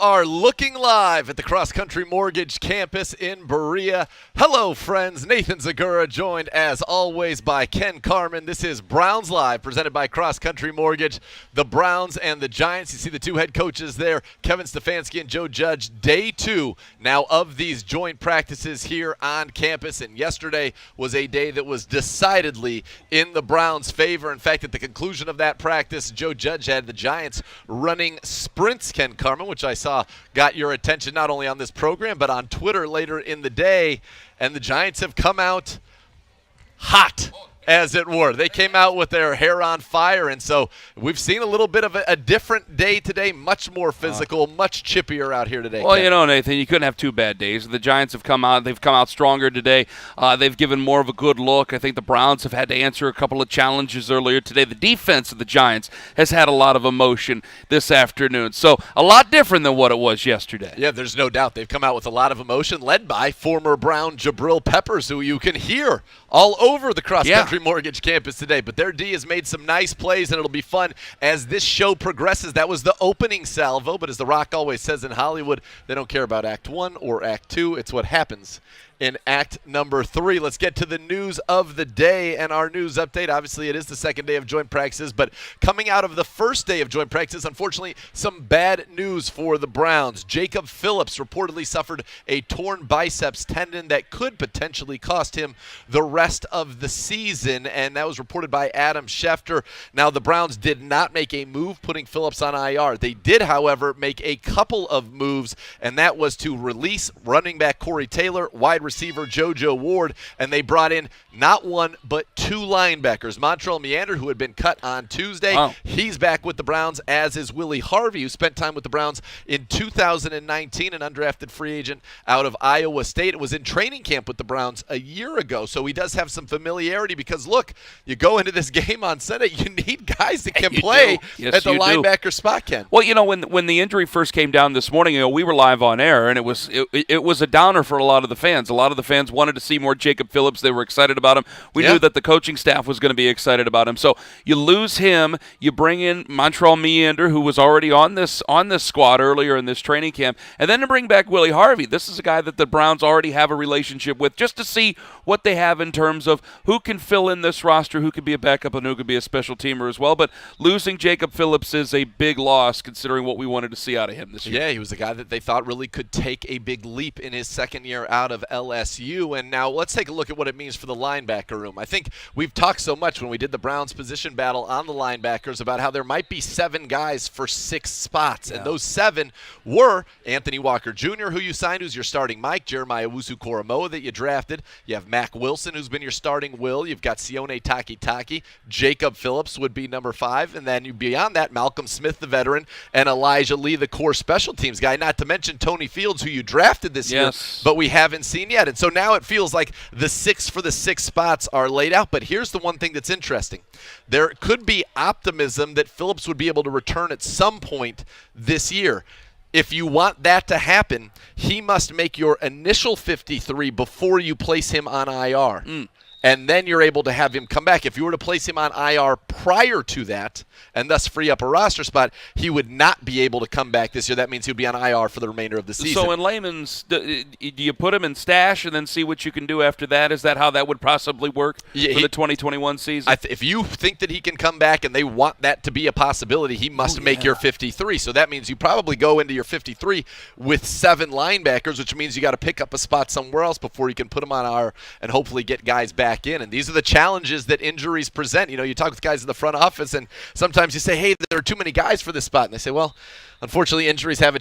are looking live at the CrossCountry Mortgage campus in Berea. Hello, friends. Nathan Zegura, joined as always by Ken Carman. This is Browns Live, presented by CrossCountry Mortgage. The Browns and the Giants. You see the two head coaches there, Kevin Stefanski and Joe Judge. Day 2 now of these joint practices here on campus. And yesterday was a day that was decidedly in the Browns' favor. In fact, at the conclusion of that practice, Joe Judge had the Giants running sprints, Ken Carman, which I saw got your attention not only on this program but on Twitter later in the day. And the Giants have come out hot, as it were. They came out with their hair on fire, and so we've seen a little bit of a different day today, much more physical, much chippier out here today. Well, Ken. you know, Nathan, you couldn't have two bad days. The Giants have come out. They've come out stronger today. They've given more of a good look. I think the Browns have had to answer a couple of challenges earlier today. The defense of the Giants has had a lot of emotion this afternoon, so a lot different than what it was yesterday. Yeah, there's no doubt. They've come out with a lot of emotion, led by former Brown Jabril Peppers, who you can hear all over the CrossCountry Mortgage campus today. But their D has made some nice plays, and it'll be fun as this show progresses. That was the opening salvo, but as The Rock always says in Hollywood, they don't care about Act 1 or Act 2. It's what happens in Act number 3. Let's get to the news of the day and our news update. Obviously, it is the second day of joint practices, but coming out of the first day of joint practices, unfortunately, some bad news for the Browns. Jacob Phillips reportedly suffered a torn biceps tendon that could potentially cost him the rest of the season, and that was reported by Adam Schefter. Now, the Browns did not make a move putting Phillips on IR. They did, however, make a couple of moves, and that was to release running back Corey Taylor, wide receiver JoJo Ward, and they brought in not one but 2 linebackers. Montrell Meander, who had been cut on Tuesday, he's back with the Browns, as is Willie Harvey, who spent time with the Browns in 2019, an undrafted free agent out of Iowa State. It was in training camp with the Browns a year ago, so he does have some familiarity because, look, you go into this game on Sunday, you need guys that can play at the linebacker spot, Ken. Well, you know, when the injury first came down this morning, you know, we were live on air, and it was a downer for a lot of the fans. A lot of the fans wanted to see more Jacob Phillips. They were excited about him. We knew that the coaching staff was going to be excited about him. So you lose him. You bring in Montrell Meander, who was already on this squad earlier in this training camp, and then to bring back Willie Harvey. This is a guy that the Browns already have a relationship with, just to see what they have in terms of who can fill in this roster, who could be a backup, and who could be a special teamer as well. But losing Jacob Phillips is a big loss considering what we wanted to see out of him this year. Yeah, he was a guy that they thought really could take a big leap in his second year out of LSU. And now let's take a look at what it means for the linebacker room. I think we've talked so much when we did the Browns position battle on the linebackers about how there might be 7 guys for 6 spots. And those 7 were Anthony Walker Jr., who you signed, who's your starting Mike, Jeremiah Owusu-Koramoah that you drafted. You have Mac Wilson, who's been your starting Will. You've got Sione Takitaki. Jacob Phillips would be number 5. And then beyond that, Malcolm Smith, the veteran, and Elijah Lee, the core special teams guy, not to mention Tony Fields, who you drafted this year, but we haven't seen yet. And so now it feels like the 6 for the 6 spots are laid out. But here's the one thing that's interesting. There could be optimism that Phillips would be able to return at some point this year. If you want that to happen, he must make your initial 53 before you place him on IR. And then you're able to have him come back. If you were to place him on IR prior to that and thus free up a roster spot, he would not be able to come back this year. That means he would be on IR for the remainder of the season. So in layman's, do you put him in stash and then see what you can do after that? Is that how that would possibly work for the 2021 season? If you think that he can come back and they want that to be a possibility, he must make your 53. So that means you probably go into your 53 with 7 linebackers, which means you got to pick up a spot somewhere else before you can put him on IR and hopefully get guys back in. And these are the challenges that injuries present. You know, you talk with guys in the front office, and sometimes you say, hey, there are too many guys for this spot. And they say, well, unfortunately, injuries have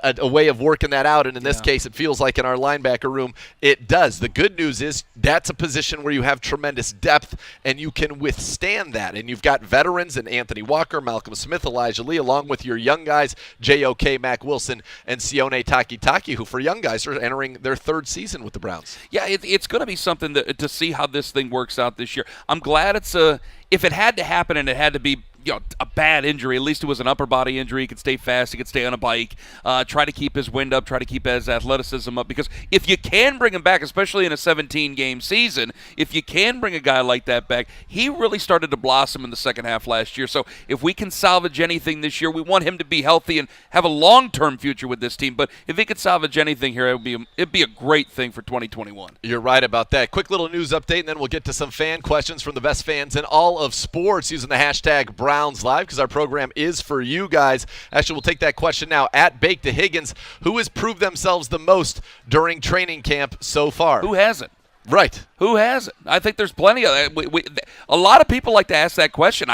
a way of working that out, and in this case, it feels like in our linebacker room, it does. The good news is that's a position where you have tremendous depth, and you can withstand that. And you've got veterans in Anthony Walker, Malcolm Smith, Elijah Lee, along with your young guys, JOK, Mac Wilson, and Sione Takitaki, who for young guys are entering their 3rd season with the Browns. Yeah, it's going to be something to see how this thing works out this year. I'm glad it's if it had to happen and it had to be a bad injury. At least it was an upper body injury. He could stay fast. He could stay on a bike. Try to keep his wind up. Try to keep his athleticism up. Because if you can bring him back, especially in a 17-game season, if you can bring a guy like that back, he really started to blossom in the second half last year. So if we can salvage anything this year, we want him to be healthy and have a long-term future with this team. But if he could salvage anything here, it'd be a great thing for 2021. You're right about that. Quick little news update, and then we'll get to some fan questions from the best fans in all of sports using the hashtag Browns Live, because our program is for you guys. Actually, we'll take that question now. At Bake to Higgins, who has proved themselves the most during training camp so far? Who hasn't? Right. Who hasn't? I think there's plenty of a lot of people like to ask that question.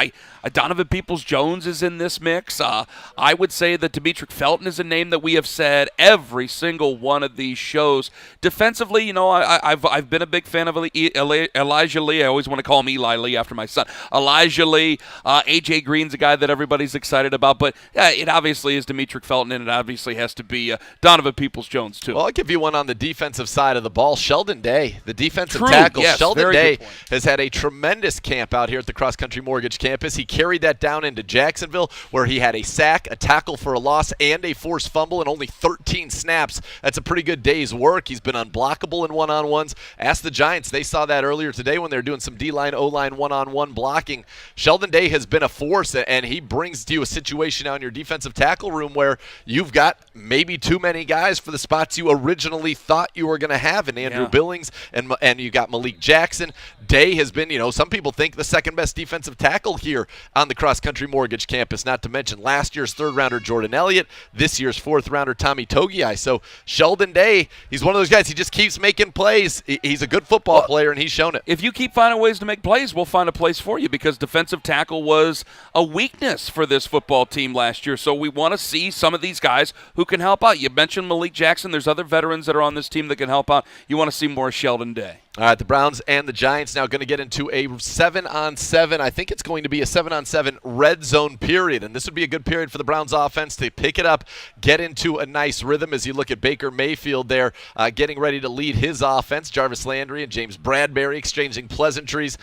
Donovan Peoples-Jones is in this mix. I would say that Demetric Felton is a name that we have said every single one of these shows. Defensively, I've been a big fan of Elijah Lee. I always want to call him Eli Lee after my son. Elijah Lee. A.J. Green's a guy that everybody's excited about. But it obviously is Demetric Felton, and it obviously has to be Donovan Peoples-Jones, too. Well, I'll give you one on the defensive side of the ball. Sheldon Day, the defensive tackle. Yes, Sheldon Day has had a tremendous camp out here at the CrossCountry Mortgage campus. He carried that down into Jacksonville, where he had a sack, a tackle for a loss, and a forced fumble in only 13 snaps. That's a pretty good day's work. He's been unblockable in one-on-ones. Ask the Giants. They saw that earlier today when they were doing some D-line, O-line, one-on-one blocking. Sheldon Day has been a force, and he brings to you a situation now in your defensive tackle room where you've got maybe too many guys for the spots you originally thought you were going to have in Andrew Billings, and you got Malik Jackson. Day has been, some people think the second best defensive tackle here on the CrossCountry Mortgage campus, not to mention last year's third-rounder Jordan Elliott, this year's fourth-rounder Tommy Togiai. So Sheldon Day, he's one of those guys, he just keeps making plays. He's a good football player, and he's shown it. If you keep finding ways to make plays, we'll find a place for you, because defensive tackle was a weakness for this football team last year. So we want to see some of these guys who can help out. You mentioned Malik Jackson. There's other veterans that are on this team that can help out. You want to see more Sheldon Day. All right, the Browns and the Giants now going to get into a 7-on-7. I think it's going to be a 7-on-7 red zone period, and this would be a good period for the Browns offense to pick it up, get into a nice rhythm as you look at Baker Mayfield there getting ready to lead his offense. Jarvis Landry and James Bradbury exchanging pleasantries.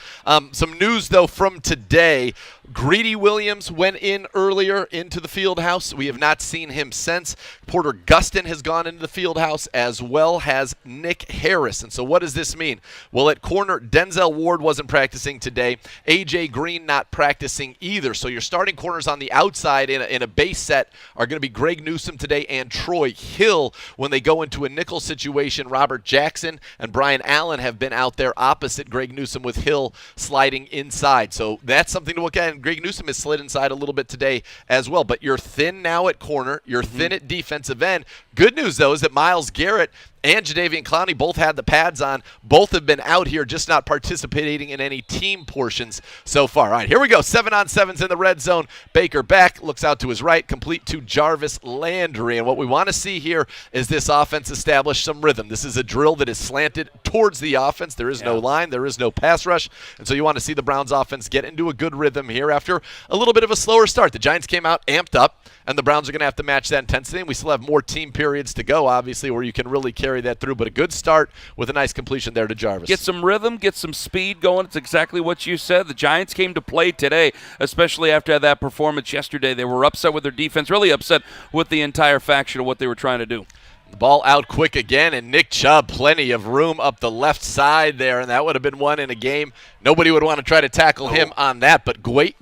Some news, though, from today. Greedy Williams went in earlier into the field house. We have not seen him since. Porter Gustin has gone into the field house, as well as Nick Harris. And so what does this mean? Well, at corner, Denzel Ward wasn't practicing today. A.J. Green not practicing either. So your starting corners on the outside in a base set are going to be Greg Newsome today and Troy Hill. When they go into a nickel situation, Robert Jackson and Brian Allen have been out there opposite Greg Newsome, with Hill sliding inside. So that's something to look at. And Greg Newsome has slid inside a little bit today as well. But you're thin now at corner. You're thin at defensive end. Good news, though, is that Myles Garrett and Jadeveon Clowney both had the pads on. Both have been out here, just not participating in any team portions so far. All right, here we go. 7-on-7s in the red zone. Baker back, looks out to his right, complete to Jarvis Landry. And what we want to see here is this offense establish some rhythm. This is a drill that is slanted towards the offense. There is no line. There is no pass rush. And so you want to see the Browns offense get into a good rhythm here after a little bit of a slower start. The Giants came out amped up, and the Browns are going to have to match that intensity. And we still have more team periods to go, obviously, where you can really carry that through, but a good start with a nice completion there to Jarvis. Get some rhythm, get some speed going. It's exactly what you said. The Giants came to play today, especially after that performance yesterday. They were upset with their defense, really upset with the entire faction of what they were trying to do. The ball out quick again, and Nick Chubb, plenty of room up the left side there, and that would have been one in a game. Nobody would want to try to tackle him on that, but great,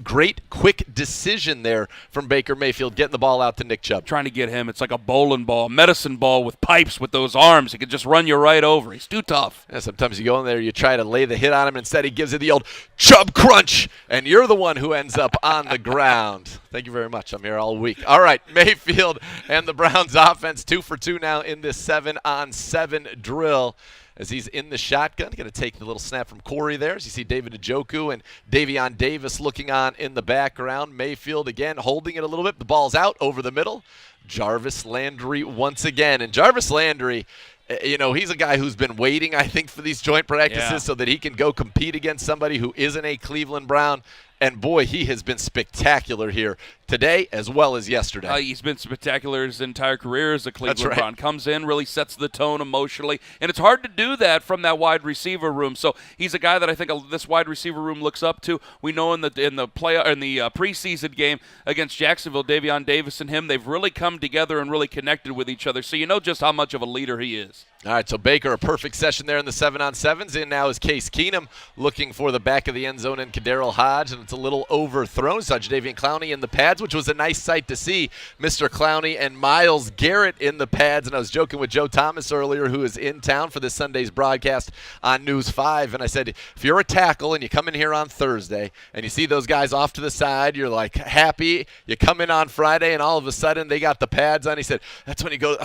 quick decision there from Baker Mayfield, getting the ball out to Nick Chubb. Trying to get him. It's like a bowling ball, medicine ball with pipes with those arms. He could just run you right over. He's too tough. Yeah, sometimes you go in there, you try to lay the hit on him, and instead he gives you the old Chubb crunch, and you're the one who ends up on the ground. Thank you very much. I'm here all week. All right, Mayfield and the Browns offense 2 for 2 now in this 7-on-7 drill. As he's in the shotgun, going to take the little snap from Corey there. As you see David Njoku and Davion Davis looking on in the background. Mayfield again holding it a little bit. The ball's out over the middle. Jarvis Landry once again. And Jarvis Landry, he's a guy who's been waiting, I think, for these joint practices so that he can go compete against somebody who isn't a Cleveland Brown. And, boy, he has been spectacular here today as well as yesterday. He's been spectacular his entire career as a Cleveland Brown. Comes in, really sets the tone emotionally, and it's hard to do that from that wide receiver room. So he's a guy that I think this wide receiver room looks up to. We know in the preseason game against Jacksonville, Davion Davis and him, they've really come together and really connected with each other. So you know just how much of a leader he is. All right, so Baker, a perfect session there in the 7-on-7s. In now is Case Keenum looking for the back of the end zone and Kadarius Hodge, and it's a little overthrown. Saw Jadeveon Clowney in the pads, which was a nice sight to see. Mr. Clowney and Myles Garrett in the pads, and I was joking with JoeThomas earlier, who is in town for this Sunday's broadcast on News 5, and I said, if you're a tackle and you come in here on Thursday and you see those guys off to the side, you're like happy. You come in on Friday and all of a sudden they got the pads on. He said, that's when you go,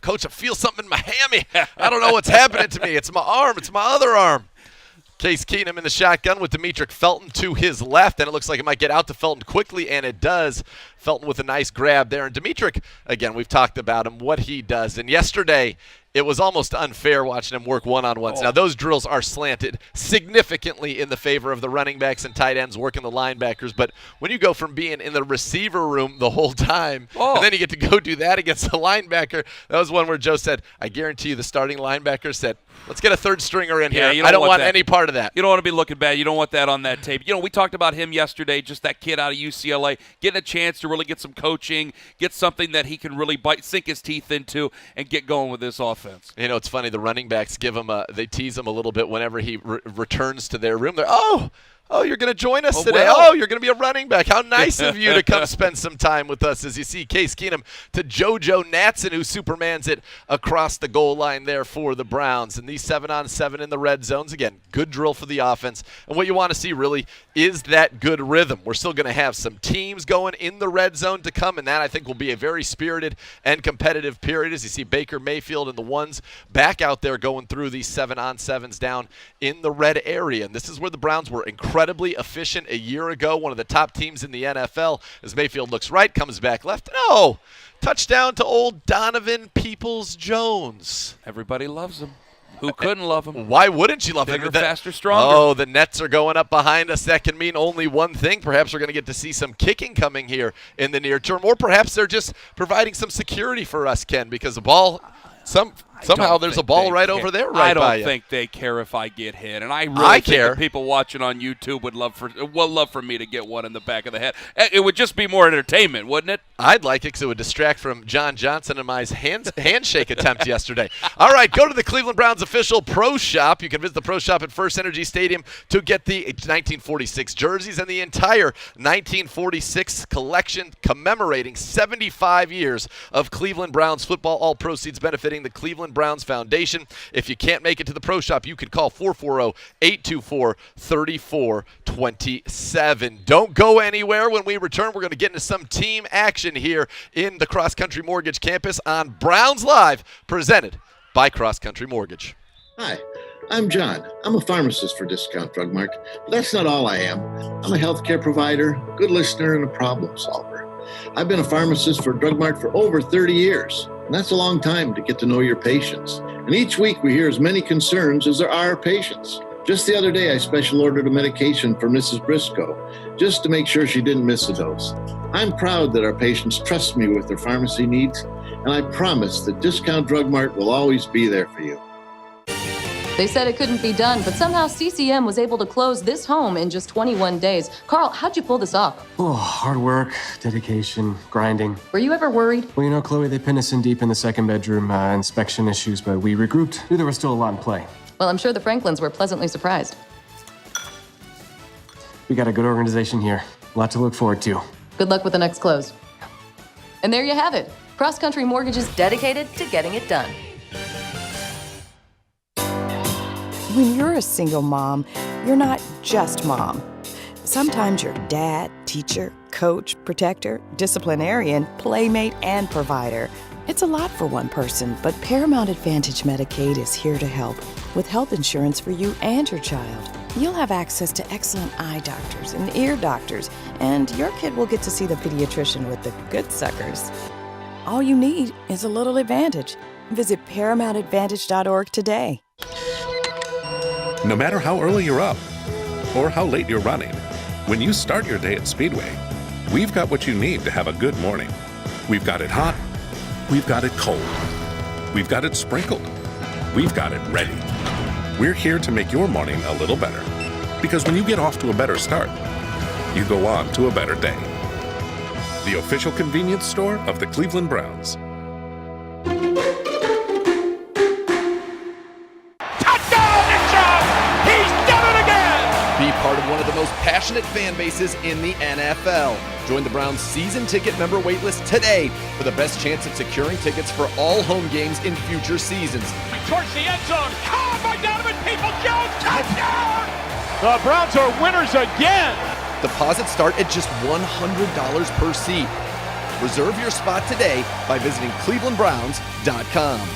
Coach, I feel something in my hammy. I don't know what's happening to me. It's my arm. It's my other arm. Case Keenum in the shotgun with Demetric Felton to his left, and it looks like it might get out to Felton quickly, and it does. Felton with a nice grab there. And Demetric, again, we've talked about him, what he does. And yesterday, it was almost unfair watching him work one-on-ones. Now, those drills are slanted significantly in the favor of the running backs and tight ends working the linebackers. But when you go from being in the receiver room the whole time, and then you get to go do that against the linebacker, that was one where Joe said, I guarantee you the starting linebacker said, let's get a third stringer in here. I don't want any part of that. You don't want to be looking bad. You don't want that on that tape. You know, we talked about him yesterday, just that kid out of UCLA, getting a chance to really get some coaching, get something that he can really sink his teeth into, and get going with this offense. You know, it's funny. The running backs they tease him a little bit whenever he returns to their room. They're, oh, you're going to join us today. Well. Oh, you're going to be a running back. How nice of you to come spend some time with us as you see Case Keenum to JoJo Natson, who Supermans it across the goal line there for the Browns. And these 7-on-7 in the red zones, again, good drill for the offense. And what you want to see really is that good rhythm. We're still going to have some teams going in the red zone to come, and that I think will be a very spirited and competitive period as you see Baker Mayfield and the ones back out there going through these 7-on-7s down in the red area. And this is where the Browns were incredibly efficient a year ago, one of the top teams in the NFL. As Mayfield looks right, comes back left. No! Touchdown to old Donovan Peoples-Jones. Everybody loves him. Who couldn't love him? Why wouldn't you love him? Bigger, faster, stronger. Oh, the Nets are going up behind us. That can mean only one thing. Perhaps we're going to get to see some kicking coming here in the near term, or perhaps they're just providing some security for us, Ken, because the ball somehow there's a ball right over there right by you. I don't think they care if I get hit, and I really think care. The people watching on YouTube would love for me to get one in the back of the head. It would just be more entertainment, wouldn't it? I'd like it because it would distract from John Johnson and my handshake attempt yesterday. All right, go to the Cleveland Browns official Pro Shop. You can visit the Pro Shop at First Energy Stadium to get the 1946 jerseys and the entire 1946 collection commemorating 75 years of Cleveland Browns football, all proceeds benefiting the Cleveland Browns Foundation. If you can't make it to the Pro Shop, you can call 440-824-3427. Don't go anywhere. When we return, we're going to get into some team action here in the CrossCountry Mortgage campus on Browns Live, presented by CrossCountry Mortgage. Hi, I'm John. I'm a pharmacist for Discount Drug Mart, but that's not all I am. I'm a healthcare provider, good listener, and a problem solver. I've been a pharmacist for Drug Mart for over 30 years. And that's a long time to get to know your patients. And each week we hear as many concerns as there are patients. Just the other day, I special ordered a medication for Mrs. Briscoe, just to make sure she didn't miss a dose. I'm proud that our patients trust me with their pharmacy needs, and I promise that Discount Drug Mart will always be there for you. They said it couldn't be done, but somehow CCM was able to close this home in just 21 days. Carl, how'd you pull this off? Oh, hard work, dedication, grinding. Were you ever worried? Well, you know, Chloe, they pinned us in deep in the second bedroom, inspection issues, but we regrouped. Knew there was still a lot in play. Well, I'm sure the Franklins were pleasantly surprised. We got a good organization here. A lot to look forward to. Good luck with the next close. And there you have it. CrossCountry Mortgage is dedicated to getting it done. When you're a single mom, you're not just mom. Sometimes you're dad, teacher, coach, protector, disciplinarian, playmate, and provider. It's a lot for one person, but Paramount Advantage Medicaid is here to help with health insurance for you and your child. You'll have access to excellent eye doctors and ear doctors, and your kid will get to see the pediatrician with the good suckers. All you need is a little advantage. Visit ParamountAdvantage.org today. No matter how early you're up or how late you're running, When you start your day at Speedway, we've got what you need to have a good morning. We've got it hot. We've got it cold. We've got it sprinkled. We've got it ready. We're here to make your morning a little better. Because when you get off to a better start, you go on to a better day. The official convenience store of the Cleveland Browns. Be part of one of the most passionate fan bases in the NFL. Join the Browns season ticket member waitlist today for the best chance at securing tickets for all home games in future seasons. Towards the end zone, caught by Donovan Peoples-Jones, touchdown! The Browns are winners again! Deposits start at just $100 per seat. Reserve your spot today by visiting clevelandbrowns.com.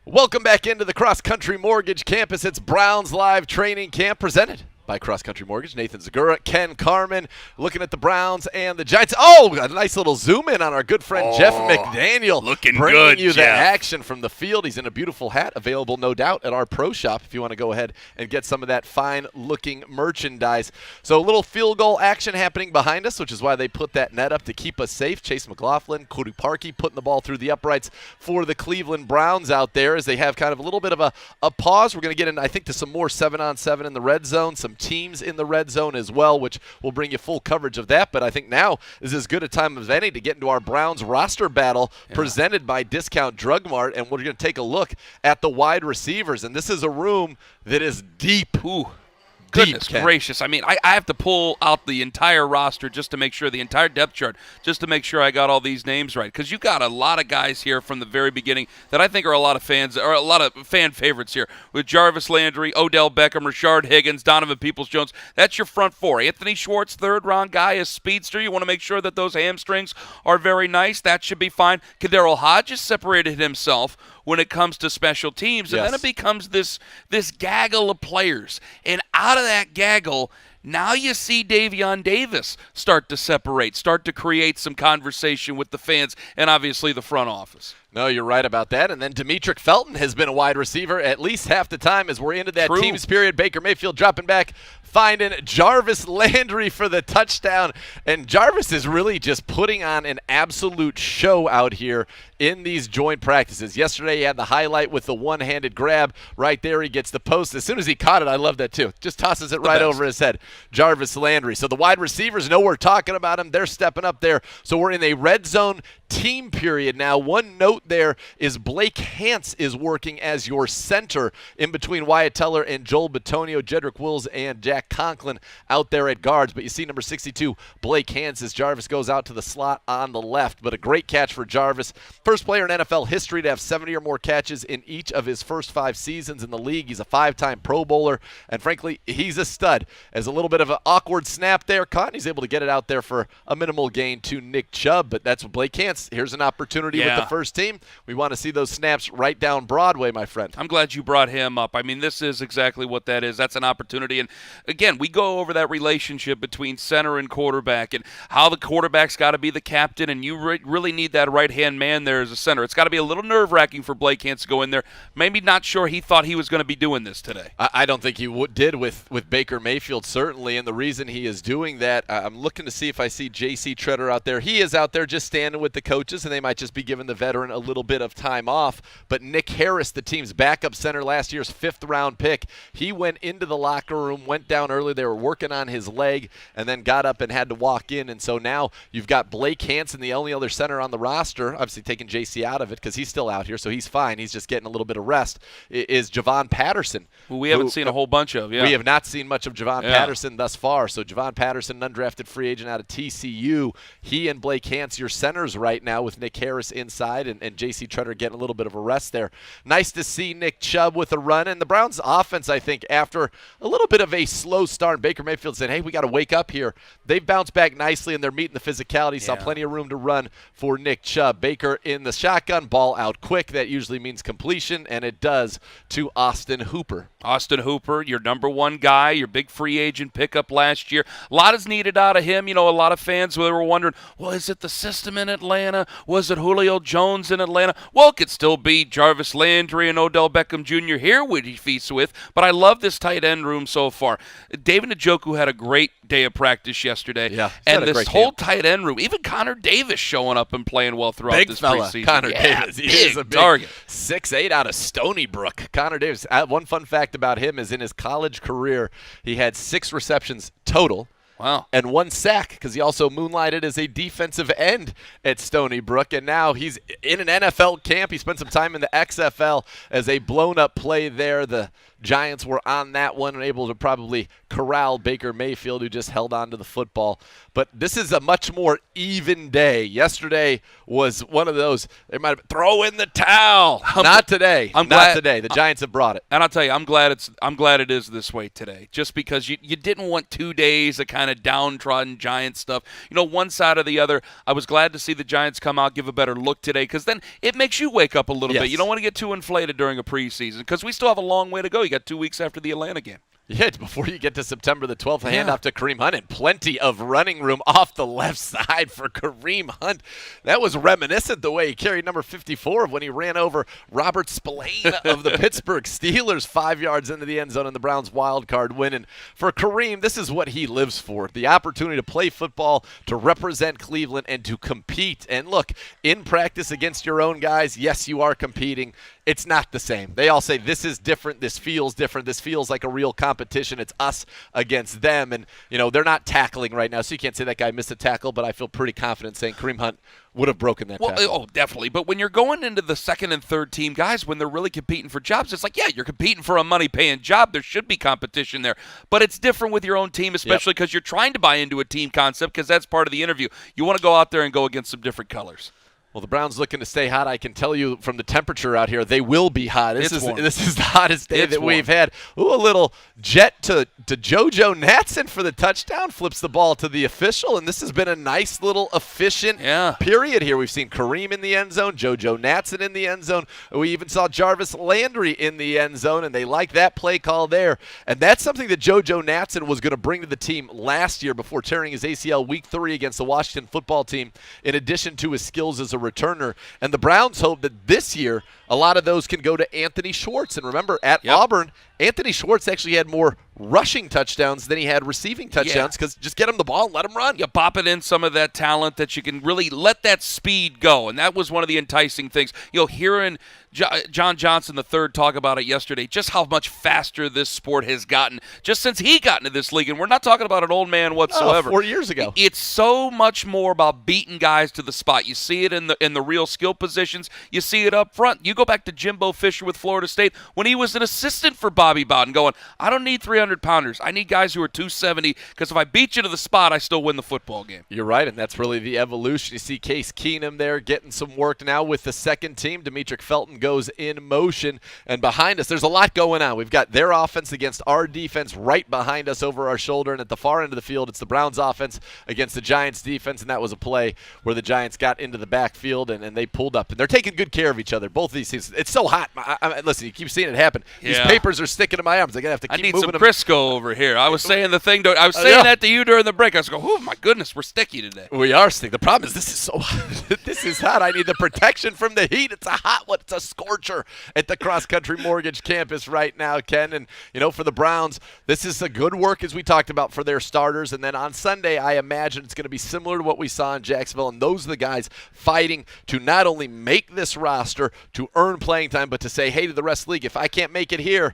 Welcome back into the CrossCountry Mortgage Campus. It's Browns Live Training Camp presented by CrossCountry Mortgage. Nathan Zegura, Ken Carman, looking at the Browns and the Giants. Oh, a nice little zoom in on our good friend Jeff McDaniel. Looking bringing good, you Jeff. the action from the field. He's in a beautiful hat, available no doubt at our pro shop if you want to go ahead and get some of that fine-looking merchandise. So a little field goal action happening behind us, which is why they put that net up to keep us safe. Chase McLaughlin, Cody Parkey putting the ball through the uprights for the Cleveland Browns out there as they have kind of a little bit of a pause. We're going to get in, I think, to some more 7-on-7 in the red zone, some teams in the red zone as well, which will bring you full coverage of that. But I think now is as good a time as any to get into our Browns roster battle presented by Discount Drug Mart, and we're going to take a look at the wide receivers. And this is a room that is deep. Ooh. Goodness Ken. gracious. I mean, I have to pull out the entire roster just to make sure, the entire depth chart, just to make sure I got all these names right. Because you got a lot of guys here from the very beginning that I think are a lot of fans, or a lot of fan favorites here. With Jarvis Landry, Odell Beckham, Rashard Higgins, Donovan Peoples-Jones. That's your front four. Anthony Schwartz, third-round guy, a speedster. You want to make sure that those hamstrings are very nice. That should be fine. Kadero Hodges separated himself when it comes to special teams, and then it becomes this gaggle of players. And out of that gaggle, now you see Davion Davis start to separate, start to create some conversation with the fans and obviously the front office. No, you're right about that. And then Demetric Felton has been a wide receiver at least half the time as we're into that teams period. Baker Mayfield dropping back, finding Jarvis Landry for the touchdown. And Jarvis is really just putting on an absolute show out here in these joint practices. Yesterday he had the highlight with the one-handed grab. Right there he gets the post. As soon as he caught it, I love that too. Just tosses it right over his head. Jarvis Landry. So the wide receivers know we're talking about him. They're stepping up there. So we're in a red zone team period now. One note there is Blake Hance is working as your center in between Wyatt Teller and Joel Bitonio, Jedrick Wills, and Jack Conklin out there at guards. But you see number 62, Blake Hance, as Jarvis goes out to the slot on the left. But a great catch for Jarvis. First player in NFL history to have 70 or more catches in each of his first 5 seasons in the league. He's a 5-time Pro Bowler, and frankly, he's a stud. As a little bit of an awkward snap there caught, and he's able to get it out there for a minimal gain to Nick Chubb. But that's what Blake Hance. Here's an opportunity with the first team. We want to see those snaps right down Broadway, my friend. I'm glad you brought him up. I mean, this is exactly what that is. That's an opportunity. And, again, we go over that relationship between center and quarterback and how the quarterback's got to be the captain, and you really need that right-hand man there as a center. It's got to be a little nerve-wracking for Blake Hance to go in there. Maybe not sure he thought he was going to be doing this today. I don't think he did with Baker Mayfield, certainly, and the reason he is doing that, I'm looking to see if I see J.C. Treader out there. He is out there just standing with the coaches, and they might just be giving the veteran a little bit of time off. But Nick Harris, the team's backup center, last year's 5th-round pick, he went into the locker room, went down early. They were working on his leg, and then got up and had to walk in. And so now you've got Blake Hansen, the only other center on the roster, obviously taking J.C. out of it because he's still out here, so he's fine. He's just getting a little bit of rest, is Javon Patterson. Who we haven't seen a whole bunch of, We have not seen much of Javon Patterson thus far. So Javon Patterson, an undrafted free agent out of TCU. He and Blake Hance, your centers right now, with Nick Harris inside and J.C. Treader getting a little bit of a rest there. Nice to see Nick Chubb with a run. And the Browns' offense, I think, after a little bit of a slow slow start. Baker Mayfield said, hey, we got to wake up here. They've bounced back nicely, and they're meeting the physicality. Saw plenty of room to run for Nick Chubb. Baker in the shotgun, ball out quick. That usually means completion, and it does to Austin Hooper. Austin Hooper, your number one guy, your big free agent pickup last year. A lot is needed out of him. You know, a lot of fans were wondering, well, is it the system in Atlanta? Was it Julio Jones in Atlanta? Well, it could still be Jarvis Landry and Odell Beckham Jr. here with he feasts with, but I love this tight end room so far. David Njoku had a great day of practice yesterday. Yeah, and this whole tight end room, even Connor Davis showing up and playing well throughout big this fella, preseason. Connor Davis. He is a big target. 6'8" out of Stony Brook. Connor Davis. One fun fact about him is in his college career, he had 6 receptions total. Wow. And 1 sack because he also moonlighted as a defensive end at Stony Brook. And now he's in an NFL camp. He spent some time in the XFL as a blown-up play there. The Giants were on that one and able to probably corral Baker Mayfield, who just held on to the football. But this is a much more even day. Yesterday was one of those, they might have throw in the towel. Not today. Not today. The Giants have brought it. And I'll tell you, I'm glad it is this way today. Just because you didn't want 2 days of kind of downtrodden Giant stuff. You know, one side or the other. I was glad to see the Giants come out, give a better look today, because then it makes you wake up a little bit. You don't want to get too inflated during a preseason, because we still have a long way to go. You got 2 weeks after the Atlanta game. Yeah, it's before you get to September the 12th. Hand off to Kareem Hunt, and plenty of running room off the left side for Kareem Hunt. That was reminiscent the way he carried number 54 when he ran over Robert Spillane of the Pittsburgh Steelers 5 yards into the end zone in the Browns wild card win. And for Kareem, this is what he lives for, the opportunity to play football, to represent Cleveland, and to compete. And look, in practice against your own guys, yes, you are competing. It's not the same. They all say this is different, this feels different, this feels like a real competition. It's us against them. And, you know, they're not tackling right now, so you can't say that guy missed a tackle, but I feel pretty confident saying Kareem Hunt would have broken that tackle. Oh, definitely. But when you're going into the second and third team guys, when they're really competing for jobs, it's like, yeah, you're competing for a money-paying job. There should be competition there. But it's different with your own team, especially because you're trying to buy into a team concept, because that's part of the interview. You want to go out there and go against some different colors. Well, the Browns looking to stay hot. I can tell you from the temperature out here, they will be hot. This is the hottest day that we've had. Ooh, a little jet to JoJo Natson for the touchdown. Flips the ball to the official, and this has been a nice little efficient period here. We've seen Kareem in the end zone, JoJo Natson in the end zone. We even saw Jarvis Landry in the end zone, and they like that play call there. And that's something that JoJo Natson was going to bring to the team last year before tearing his ACL week 3 against the Washington football team, in addition to his skills as a returner. And the Browns hope that this year a lot of those can go to Anthony Schwartz. And remember, at Auburn, Anthony Schwartz actually had more rushing touchdowns than he had receiving touchdowns, because just get him the ball and let him run. You pop it in some of that talent that you can really let that speed go, and that was one of the enticing things. You know, hearing John Johnson III talk about it yesterday, just how much faster this sport has gotten just since he got into this league. And we're not talking about an old man whatsoever. 4 years ago. It's so much more about beating guys to the spot. You see it in the real skill positions. You see it up front. You go back to Jimbo Fisher with Florida State when he was an assistant for Bobby Bowden, going, I don't need 300-pounders. I need guys who are 270, because if I beat you to the spot, I still win the football game. You're right, and that's really the evolution. You see Case Keenum there getting some work now with the second team. Demetric Felton goes in motion, and behind us, there's a lot going on. We've got their offense against our defense right behind us over our shoulder, and at the far end of the field, it's the Browns offense against the Giants defense, and that was a play where the Giants got into the backfield, and they pulled up. And they're taking good care of each other, both of these teams. It's so hot. Listen, you keep seeing it happen. These papers are sticking to my arms. I'm going to have to keep moving them. I need some Crisco over here. I was saying the thing. I was saying that to you during the break. I was going, oh, my goodness, we're sticky today. We are sticky. The problem is this is so hot. This is hot. I need the protection from the heat. It's a hot one. It's a scorcher at the CrossCountry Mortgage campus right now, Ken. And, you know, for the Browns, this is a good work, as we talked about, for their starters. And then on Sunday, I imagine it's going to be similar to what we saw in Jacksonville. And those are the guys fighting to not only make this roster, to earn playing time, but to say, hey, to the rest of the league, if I can't make it here,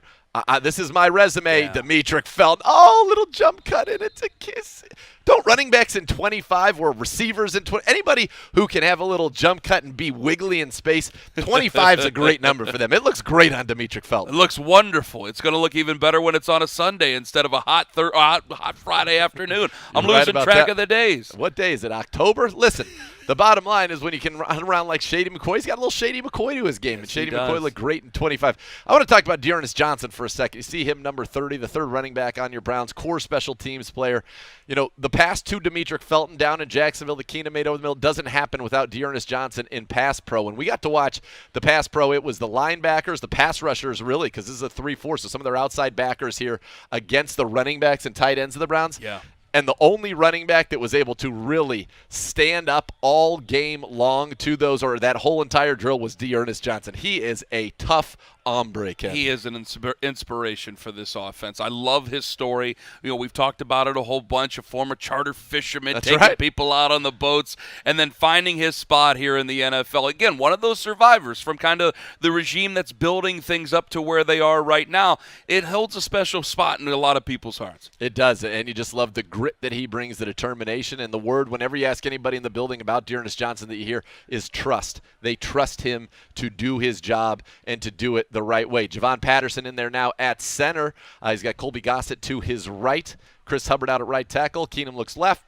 this is my resume. Demetric Felton. Oh, little jump cut, and it's a kiss. Don't running backs in 25 or receivers in 20. Anybody who can have a little jump cut and be wiggly in space, 25 is a great number for them. It looks great on Demetric Felton. It looks wonderful. It's going to look even better when it's on a Sunday instead of a hot Friday afternoon. I'm losing track of the days. What day is it? October? Listen. The bottom line is when you can run around like Shady McCoy, he's got a little Shady McCoy to his game. Yes, and Shady he does. McCoy looked great in 25. I want to talk about Dearness Johnson for a second. You see him, number 30, the third running back on your Browns, core special teams player. You know, the pass to Demetric Felton down in Jacksonville, the Keenum made over the middle, doesn't happen without Dearness Johnson in pass pro. And we got to watch the pass pro. It was the linebackers, the pass rushers, really, because this is a 3-4, so some of their outside backers here against the running backs and tight ends of the Browns. Yeah. And the only running back that was able to really stand up all game long to those, or that whole entire drill, was Dearness Johnson. He is a tough hombre, Ken. He is an inspiration for this offense. I love his story. You know, we've talked about it a whole bunch. A former charter fisherman, That's taking right. people out on the boats, and then finding his spot here in the NFL. Again, one of those survivors from kind of the regime that's building things up to where they are right now. It holds a special spot in a lot of people's hearts. It does, and you just love the grit that he brings, the determination, and the word, whenever you ask anybody in the building about Dearness Johnson, that you hear is trust. They trust him to do his job and to do it the right way. Javon Patterson in there now at center. He's got Colby Gossett to his right. Chris Hubbard out at right tackle. Keenum looks left,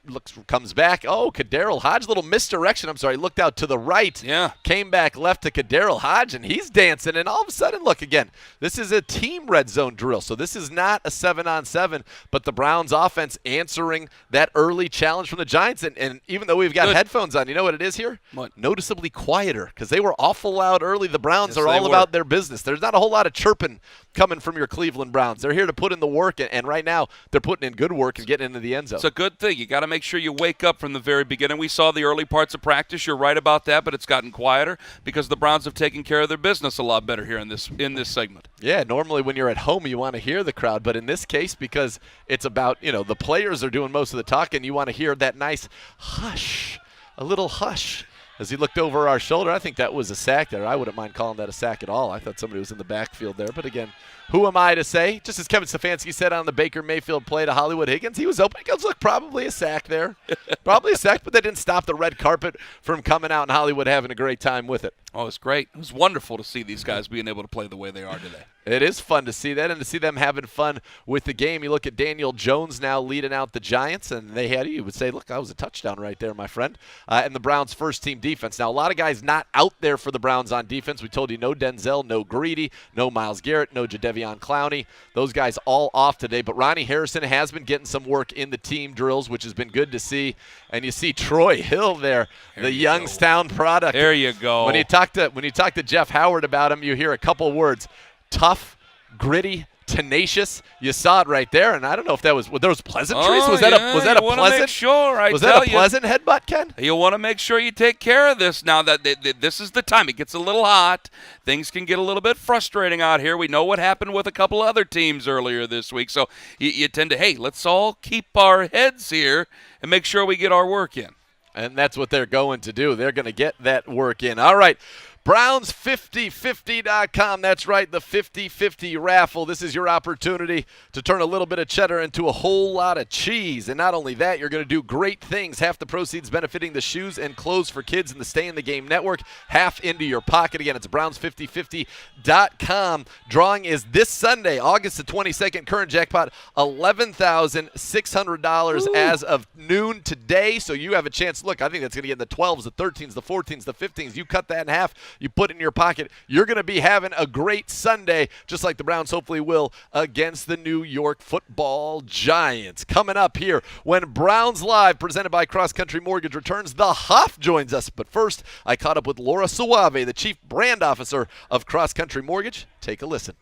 comes back. Oh, Kadarrell Hodge, little misdirection. I'm sorry, looked out to the right. Yeah. Came back left to Kadarrell Hodge, and he's dancing. And all of a sudden, look, again, this is a team red zone drill. So this is not a 7-on-7, but the Browns offense answering that early challenge from the Giants. And even though we've got headphones on, you know what it is here? What? Noticeably quieter, because they were awful loud early. The Browns Yes, are they all were. about their business. There's not a whole lot of chirping coming from your Cleveland Browns. They're here to put in the work, and right now they're putting in good work and getting into the end zone. It's a good thing. You got to make sure you wake up from the very beginning. We saw the early parts of practice. You're right about that, but it's gotten quieter because the Browns have taken care of their business a lot better here in this segment. Yeah, normally when you're at home, you want to hear the crowd, but in this case, because it's about, the players are doing most of the talking, you want to hear that nice hush, a little hush. As he looked over our shoulder, I think that was a sack there. I wouldn't mind calling that a sack at all. I thought somebody was in the backfield there. But again, who am I to say? Just as Kevin Stefanski said on the Baker Mayfield play to Hollywood Higgins, he was open. He goes, look, probably a sack there. Probably a sack, but that didn't stop the red carpet from coming out in Hollywood having a great time with it. Oh, it's great. It was wonderful to see these guys being able to play the way they are today. It is fun to see that and to see them having fun with the game. You look at Daniel Jones now leading out the Giants, and you would say, look, that was a touchdown right there, my friend. And the Browns' first-team defense. Now, a lot of guys not out there for the Browns on defense. We told you no Denzel, no Greedy, no Myles Garrett, no Jadeveon Clowney. Those guys all off today. But Ronnie Harrison has been getting some work in the team drills, which has been good to see. And you see Troy Hill there the Youngstown product. There you go. When you talk to Jeff Howard about him, you hear a couple words. Tough, gritty, tenacious. You saw it right there, and I don't know if were those pleasantries? Oh, was that yeah, a you wanna pleasant? make sure, was that a pleasant headbutt, Ken? You want to make sure you take care of this now that this is the time. It gets a little hot. Things can get a little bit frustrating out here. We know what happened with a couple other teams earlier this week, so you tend to, hey, let's all keep our heads here and make sure we get our work in. And that's what they're going to do. They're going to get that work in. All right. Browns5050.com. That's right, the 50-50 raffle. This is your opportunity to turn a little bit of cheddar into a whole lot of cheese. And not only that, you're going to do great things. Half the proceeds benefiting the shoes and clothes for kids in the Stay in the Game network. Half into your pocket. Again, it's Browns5050.com. Drawing is this Sunday, August the 22nd. Current jackpot, $11,600 as of noon today. So you have a chance. Look, I think that's going to get in the 12s, the 13s, the 14s, the 15s. You cut that in half. You put it in your pocket. You're going to be having a great Sunday, just like the Browns hopefully will against the New York Football Giants. Coming up here, when Browns Live, presented by CrossCountry Mortgage, returns, the Huff joins us. But first, I caught up with Laura Soave, the Chief Brand Officer of CrossCountry Mortgage. Take a listen.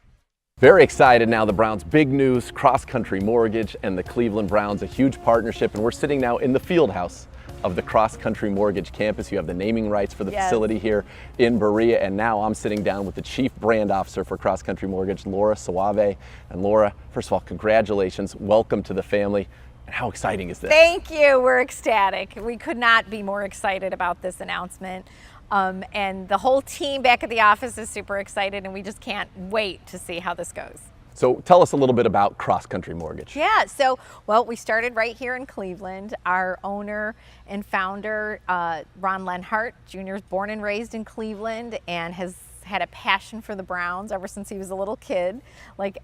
Very excited now. The Browns' big news, CrossCountry Mortgage and the Cleveland Browns, a huge partnership. And we're sitting now in the field house of the CrossCountry Mortgage campus. You have the naming rights for the facility here in Berea, and now I'm sitting down with the Chief Brand Officer for CrossCountry Mortgage, Laura Soave. And Laura, first of all, congratulations. Welcome to the family. And how exciting is this? Thank you. We're ecstatic. We could not be more excited about this announcement. And the whole team back at the office is super excited, and we just can't wait to see how this goes. So tell us a little bit about CrossCountry Mortgage. Yeah, we started right here in Cleveland. Our owner and founder, Ron Lenhart Jr., is born and raised in Cleveland and has had a passion for the Browns ever since he was a little kid, like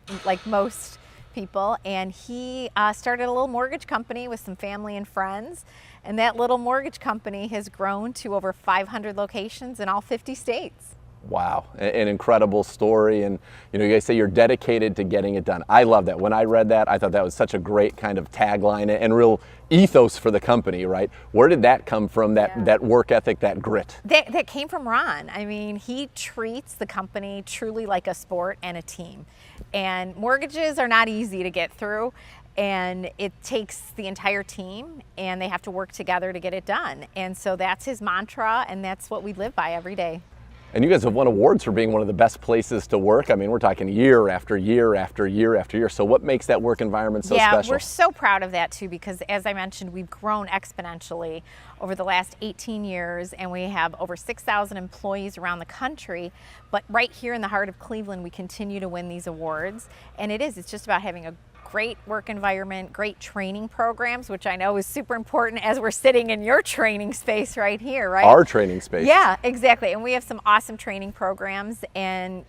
most people, and he started a little mortgage company with some family and friends. And that little mortgage company has grown to over 500 locations in all 50 states. Wow, an incredible story. And you guys say you're dedicated to getting it done. I love that. When I read that, I thought that was such a great kind of tagline and real ethos for the company, right? Where did that come from, that work ethic, that grit? That came from Ron. I mean, he treats the company truly like a sport and a team. And mortgages are not easy to get through. And it takes the entire team, and they have to work together to get it done. And so that's his mantra, and that's what we live by every day. And you guys have won awards for being one of the best places to work. I mean, we're talking year after year after year after year. So what makes that work environment so special? Yeah, we're so proud of that too, because as I mentioned, we've grown exponentially over the last 18 years, and we have over 6,000 employees around the country. But right here in the heart of Cleveland, we continue to win these awards. And it's just about having a great work environment, great training programs, which I know is super important as we're sitting in your training space right here, right? Our training space. Yeah, exactly. And we have some awesome training programs, and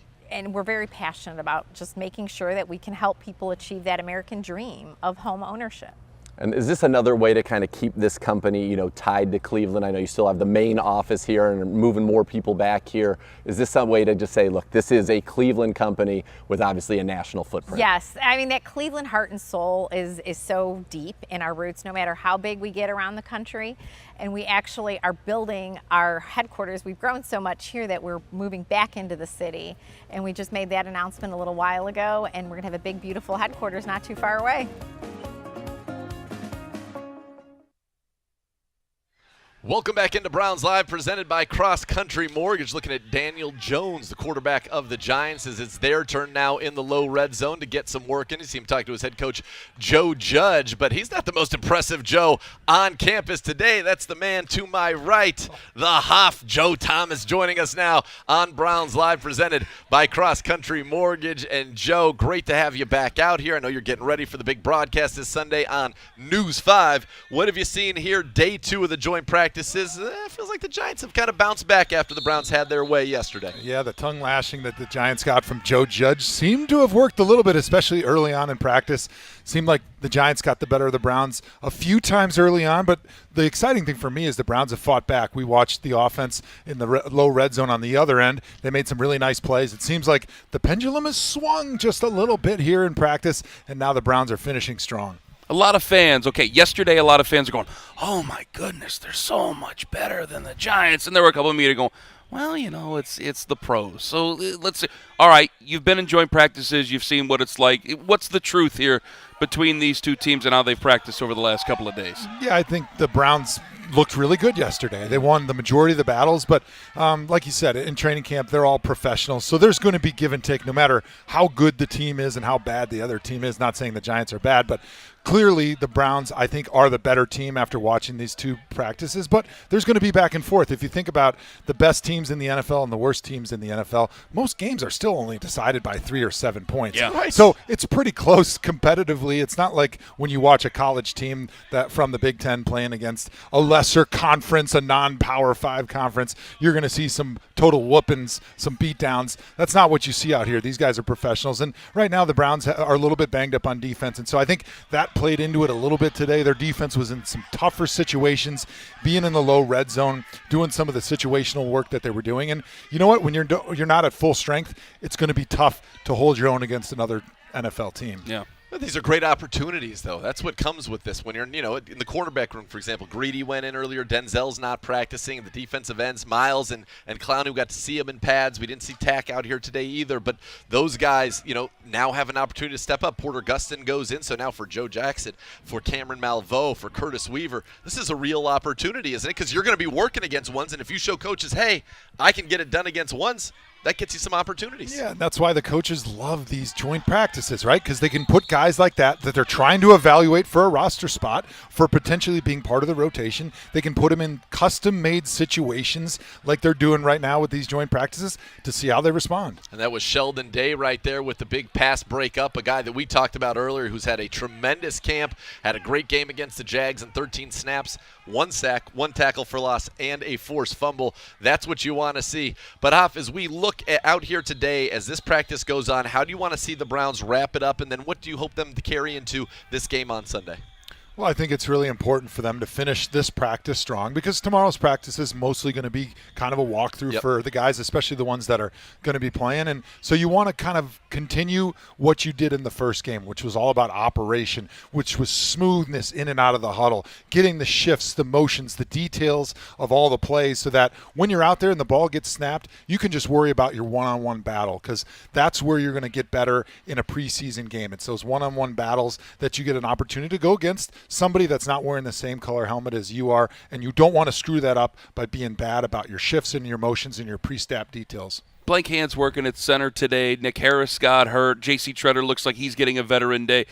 we're very passionate about just making sure that we can help people achieve that American dream of home ownership. And is this another way to kind of keep this company, tied to Cleveland? I know you still have the main office here and moving more people back here. Is this some way to just say, look, this is a Cleveland company with obviously a national footprint? Yes. I mean, that Cleveland heart and soul is so deep in our roots, no matter how big we get around the country. And we actually are building our headquarters. We've grown so much here that we're moving back into the city. And we just made that announcement a little while ago. And we're going to have a big, beautiful headquarters not too far away. Welcome back into Browns Live, presented by CrossCountry Mortgage. Looking at Daniel Jones, the quarterback of the Giants, as it's their turn now in the low red zone to get some work in. You see him talk to his head coach, Joe Judge, but he's not the most impressive Joe on campus today. That's the man to my right, the Hoff, JoeThomas, joining us now on Browns Live, presented by CrossCountry Mortgage. And Joe, great to have you back out here. I know you're getting ready for the big broadcast this Sunday on News 5. What have you seen here, day 2 of the joint practice? It feels like the Giants have kind of bounced back after the Browns had their way yesterday. Yeah, the tongue lashing that the Giants got from Joe Judge seemed to have worked a little bit, especially early on in practice. Seemed like the Giants got the better of the Browns a few times early on, but the exciting thing for me is the Browns have fought back. We watched the offense in the low red zone on the other end. They made some really nice plays. It seems like the pendulum has swung just a little bit here in practice, and now the Browns are finishing strong. A lot of fans, yesterday a lot of fans are going, oh my goodness, they're so much better than the Giants. And there were a couple of me going, well, it's the pros. So let's see. All right, you've been in joint practices. You've seen what it's like. What's the truth here between these two teams and how they've practiced over the last couple of days? Yeah, I think the Browns looked really good yesterday. They won the majority of the battles, but like you said, in training camp, they're all professionals. So there's going to be give and take no matter how good the team is and how bad the other team is. Not saying the Giants are bad, but clearly the Browns, I think, are the better team after watching these two practices. But there's going to be back and forth. If you think about the best teams in the NFL and the worst teams in the NFL, most games are still only decided by 3 or 7 points. Yeah. Right. So it's pretty close competitively. It's not like when you watch a college team that from the Big Ten playing against a lesser conference, a non-Power 5 conference, you're going to see some total whoopings, some beatdowns. That's not what you see out here. These guys are professionals. And right now the Browns are a little bit banged up on defense. And so I think that played into it a little bit today. Their defense was in some tougher situations, being in the low red zone, doing some of the situational work that they were doing. And you know what? When you're not at full strength, it's going to be tough to hold your own against another NFL team. Yeah. But these are great opportunities, though. That's what comes with this. When you're, in the quarterback room, for example, Greedy went in earlier. Denzel's not practicing. The defensive ends, Miles and Clown, who got to see him in pads. We didn't see Tack out here today either. But those guys, now have an opportunity to step up. Porter Gustin goes in. So now for Joe Jackson, for Cameron Malveaux, for Curtis Weaver, this is a real opportunity, isn't it? Because you're going to be working against ones. And if you show coaches, hey, I can get it done against ones, that gets you some opportunities. Yeah, and that's why the coaches love these joint practices, right? Because they can put guys like that they're trying to evaluate for a roster spot, for potentially being part of the rotation. They can put them in custom-made situations like they're doing right now with these joint practices to see how they respond. And that was Sheldon Day right there with the big pass breakup, a guy that we talked about earlier who's had a tremendous camp, had a great game against the Jags in 13 snaps, 1 sack, 1 tackle for loss, and a forced fumble. That's what you want to see. But Hoff, as we look look out here today as this practice goes on, how do you want to see the Browns wrap it up, and then what do you hope them to carry into this game on Sunday? Well, I think it's really important for them to finish this practice strong because tomorrow's practice is mostly going to be kind of a walkthrough for the guys, especially the ones that are going to be playing. And so you want to kind of continue what you did in the first game, which was all about operation, which was smoothness in and out of the huddle, getting the shifts, the motions, the details of all the plays so that when you're out there and the ball gets snapped, you can just worry about your one-on-one battle because that's where you're going to get better in a preseason game. It's those one-on-one battles that you get an opportunity to go against somebody that's not wearing the same color helmet as you are, and you don't want to screw that up by being bad about your shifts and your motions and your pre-snap details. Blake Hand's working at center today. Nick Harris got hurt. J.C. Treader looks like he's getting a veteran day.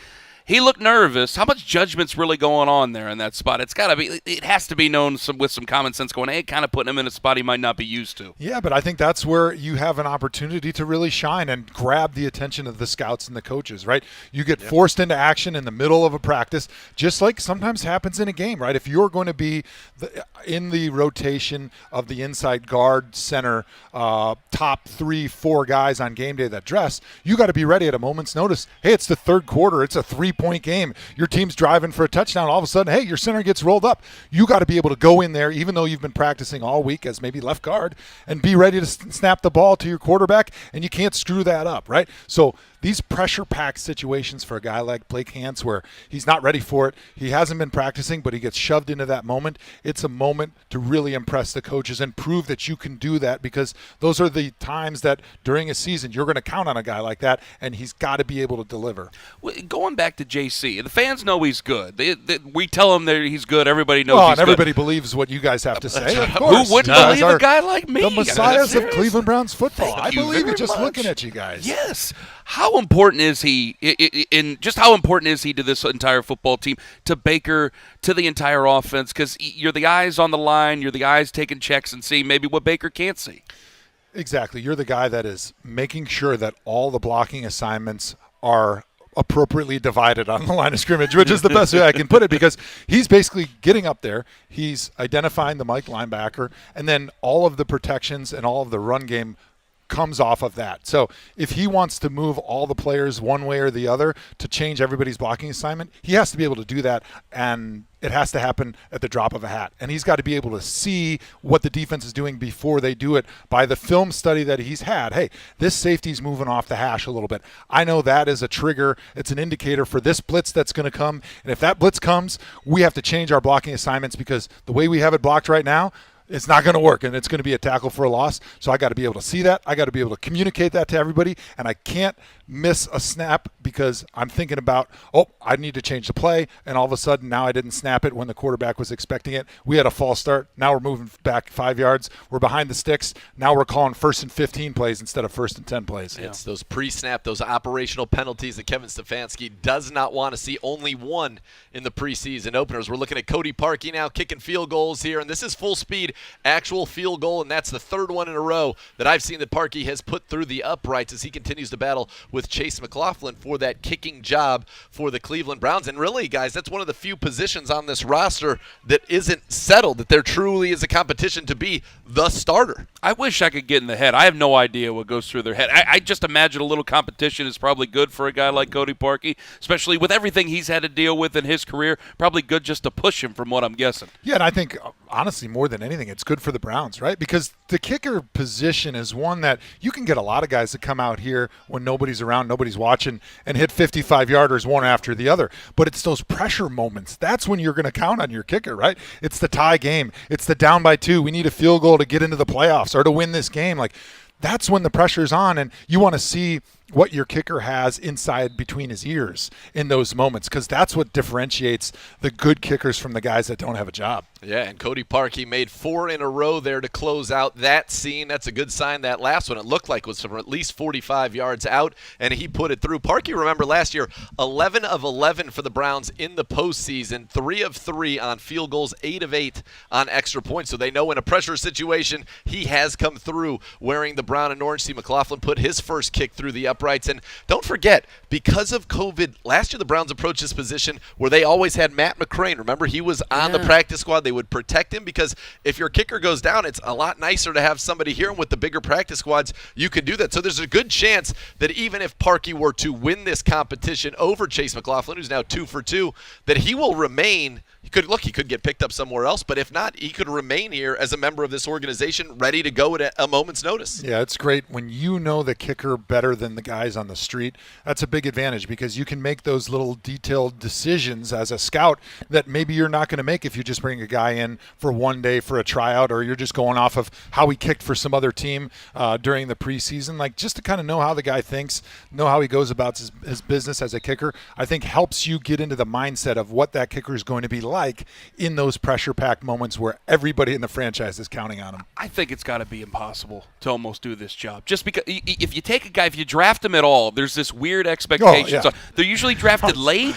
He looked nervous. How much judgment's really going on there in that spot? It has to be known with some common sense going, hey, kind of putting him in a spot he might not be used to. Yeah, but I think that's where you have an opportunity to really shine and grab the attention of the scouts and the coaches, right? You get forced into action in the middle of a practice, just like sometimes happens in a game, right? If you're going to be in the rotation of the inside guard center, top 3-4 guys on game day that dress, you got to be ready at a moment's notice. Hey, it's the third quarter. It's a 3-point game. Your team's driving for a touchdown. All of a sudden, hey, your center gets rolled up. You got to be able to go in there, even though you've been practicing all week as maybe left guard, and be ready to snap the ball to your quarterback, and you can't screw that up, right? So these pressure-packed situations for a guy like Blake Hance where he's not ready for it, he hasn't been practicing, but he gets shoved into that moment, it's a moment to really impress the coaches and prove that you can do that because those are the times that during a season you're going to count on a guy like that, and he's got to be able to deliver. Going back to JC, the fans know he's good. We tell them that he's good. Everybody knows he's and everybody good. believes what you guys have to say. Of course. Who wouldn't believe a guy like me? The messiahs of Cleveland Browns football. Thank I believe you it just much. looking at you guys. Yes. How important is he how important is he to this entire football team, to Baker, to the entire offense? Because you're the eyes on the line, you're the eyes taking checks and seeing maybe what Baker can't see. Exactly. You're the guy that is making sure that all the blocking assignments are appropriately divided on the line of scrimmage, which is the best way I can put it, because he's basically getting up there, he's identifying the Mike linebacker, and then all of the protections and all of the run game comes off of that. So if he wants to move all the players one way or the other to change everybody's blocking assignment, he has to be able to do that, and it has to happen at the drop of a hat. And he's got to be able to see what the defense is doing before they do it by the film study that he's had. Hey, this safety's moving off the hash a little bit. I know that is a trigger. It's an indicator for this blitz that's going to come. And if that blitz comes, we have to change our blocking assignments because the way we have it blocked right now, it's not going to work, and it's going to be a tackle for a loss. So I got to be able to see that. I got to be able to communicate that to everybody, and I can't miss a snap because I'm thinking about, I need to change the play, and all of a sudden now I didn't snap it when the quarterback was expecting it. We had a false start. Now we're moving back 5 yards. We're behind the sticks. Now we're calling 1st and 15 plays instead of 1st and 10 plays. It's those pre-snap, those operational penalties that Kevin Stefanski does not want to see. Only one in the preseason openers. We're looking at Cody Parkey now kicking field goals here, and this is full speed actual field goal, and that's the third one in a row that I've seen that Parkey has put through the uprights as he continues to battle with Chase McLaughlin for that kicking job for the Cleveland Browns. And really, guys, that's one of the few positions on this roster that isn't settled, that there truly is a competition to be the starter. I wish I could get in the head. I have no idea what goes through their head. I just imagine a little competition is probably good for a guy like Cody Parkey, especially with everything he's had to deal with in his career. Probably good just to push him, from what I'm guessing. Yeah, and I think, honestly, more than anything, it's good for the Browns, right? Because the kicker position is one that you can get a lot of guys to come out here when nobody's around, nobody's watching, and hit 55-yarders one after the other. But it's those pressure moments. That's when you're going to count on your kicker, right? It's the tie game. It's the down by 2. We need a field goal to get into the playoffs or to win this game. Like, that's when the pressure's on, and you want to see what your kicker has inside between his ears in those moments, because that's what differentiates the good kickers from the guys that don't have a job. Yeah, and Cody Parkey made 4 in a row there to close out that scene. That's a good sign. That last one, it looked like, was from at least 45 yards out, and he put it through. Parkey, remember, last year, 11 of 11 for the Browns in the postseason, 3 of 3 on field goals, 8 of 8 on extra points. So they know in a pressure situation, he has come through wearing the brown and orange. See, McLaughlin put his first kick through the uprights. And don't forget, because of COVID, last year the Browns approached this position where they always had Matt McCrane. Remember, he was on the practice squad. They would protect him because if your kicker goes down, it's a lot nicer to have somebody here. And with the bigger practice squads, you can do that. So there's a good chance that even if Parkey were to win this competition over Chase McLaughlin, who's now 2 for 2, that he will remain. He could get picked up somewhere else, but if not, he could remain here as a member of this organization, ready to go at a moment's notice. Yeah, it's great when you know the kicker better than the guys on the street. That's a big advantage because you can make those little detailed decisions as a scout that maybe you're not going to make if you just bring a guy in for one day for a tryout, or you're just going off of how he kicked for some other team during the preseason. Like, just to kind of know how the guy thinks, know how he goes about his business as a kicker, I think helps you get into the mindset of what that kicker is going to be like in those pressure-packed moments where everybody in the franchise is counting on him. I think it's got to be impossible to almost do this job. Just because if you take a guy, if you draft him at all, there's this weird expectation. Oh, yeah. So they're usually drafted late.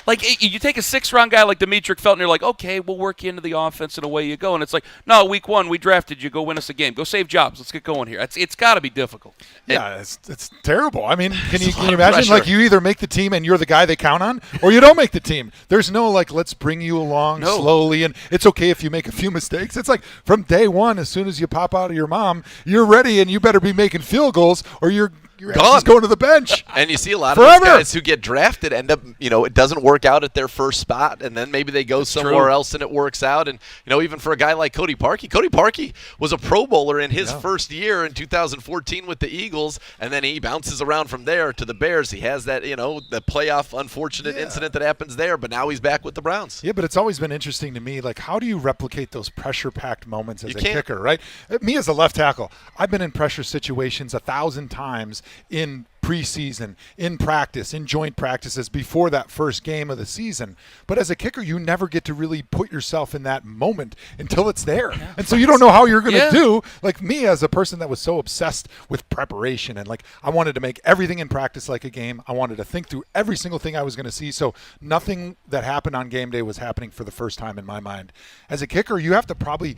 Like, you take a 6th-round guy like Demetric Felton, you're like, okay, we'll work you into the offense and away you go. And it's like, no, week 1, we drafted you. Go win us a game. Go save jobs. Let's get going here. It's got to be difficult. Yeah, it's terrible. I mean, can you imagine, pressure. like, you either make the team and you're the guy they count on, or you don't make the team. There's no, like, let's bring you along slowly, and it's okay if you make a few mistakes. It's like from day one, as soon as you pop out of your mom, you're ready, and you better be making field goals, or you're ass is going to the bench. And you see a lot Forever. of those guys who get drafted end up, it doesn't work out at their first spot, and then maybe they go somewhere else and it works out. And, even for a guy like Cody Parkey was a Pro Bowler in his first year in 2014 with the Eagles, and then he bounces around from there to the Bears. He has that, the playoff unfortunate incident that happens there, but now he's back with the Browns. Yeah, but it's always been interesting to me, like, how do you replicate those pressure-packed moments as a kicker, right? Me as a left tackle, I've been in pressure situations 1,000 times in preseason, in practice, in joint practices before that first game of the season. But as a kicker, you never get to really put yourself in that moment until it's there. And so you don't know how you're going to do. Like me, as a person that was so obsessed with preparation, and like I wanted to make everything in practice like a game. I wanted to think through every single thing I was going to see. So nothing that happened on game day was happening for the first time in my mind. As a kicker, you have to probably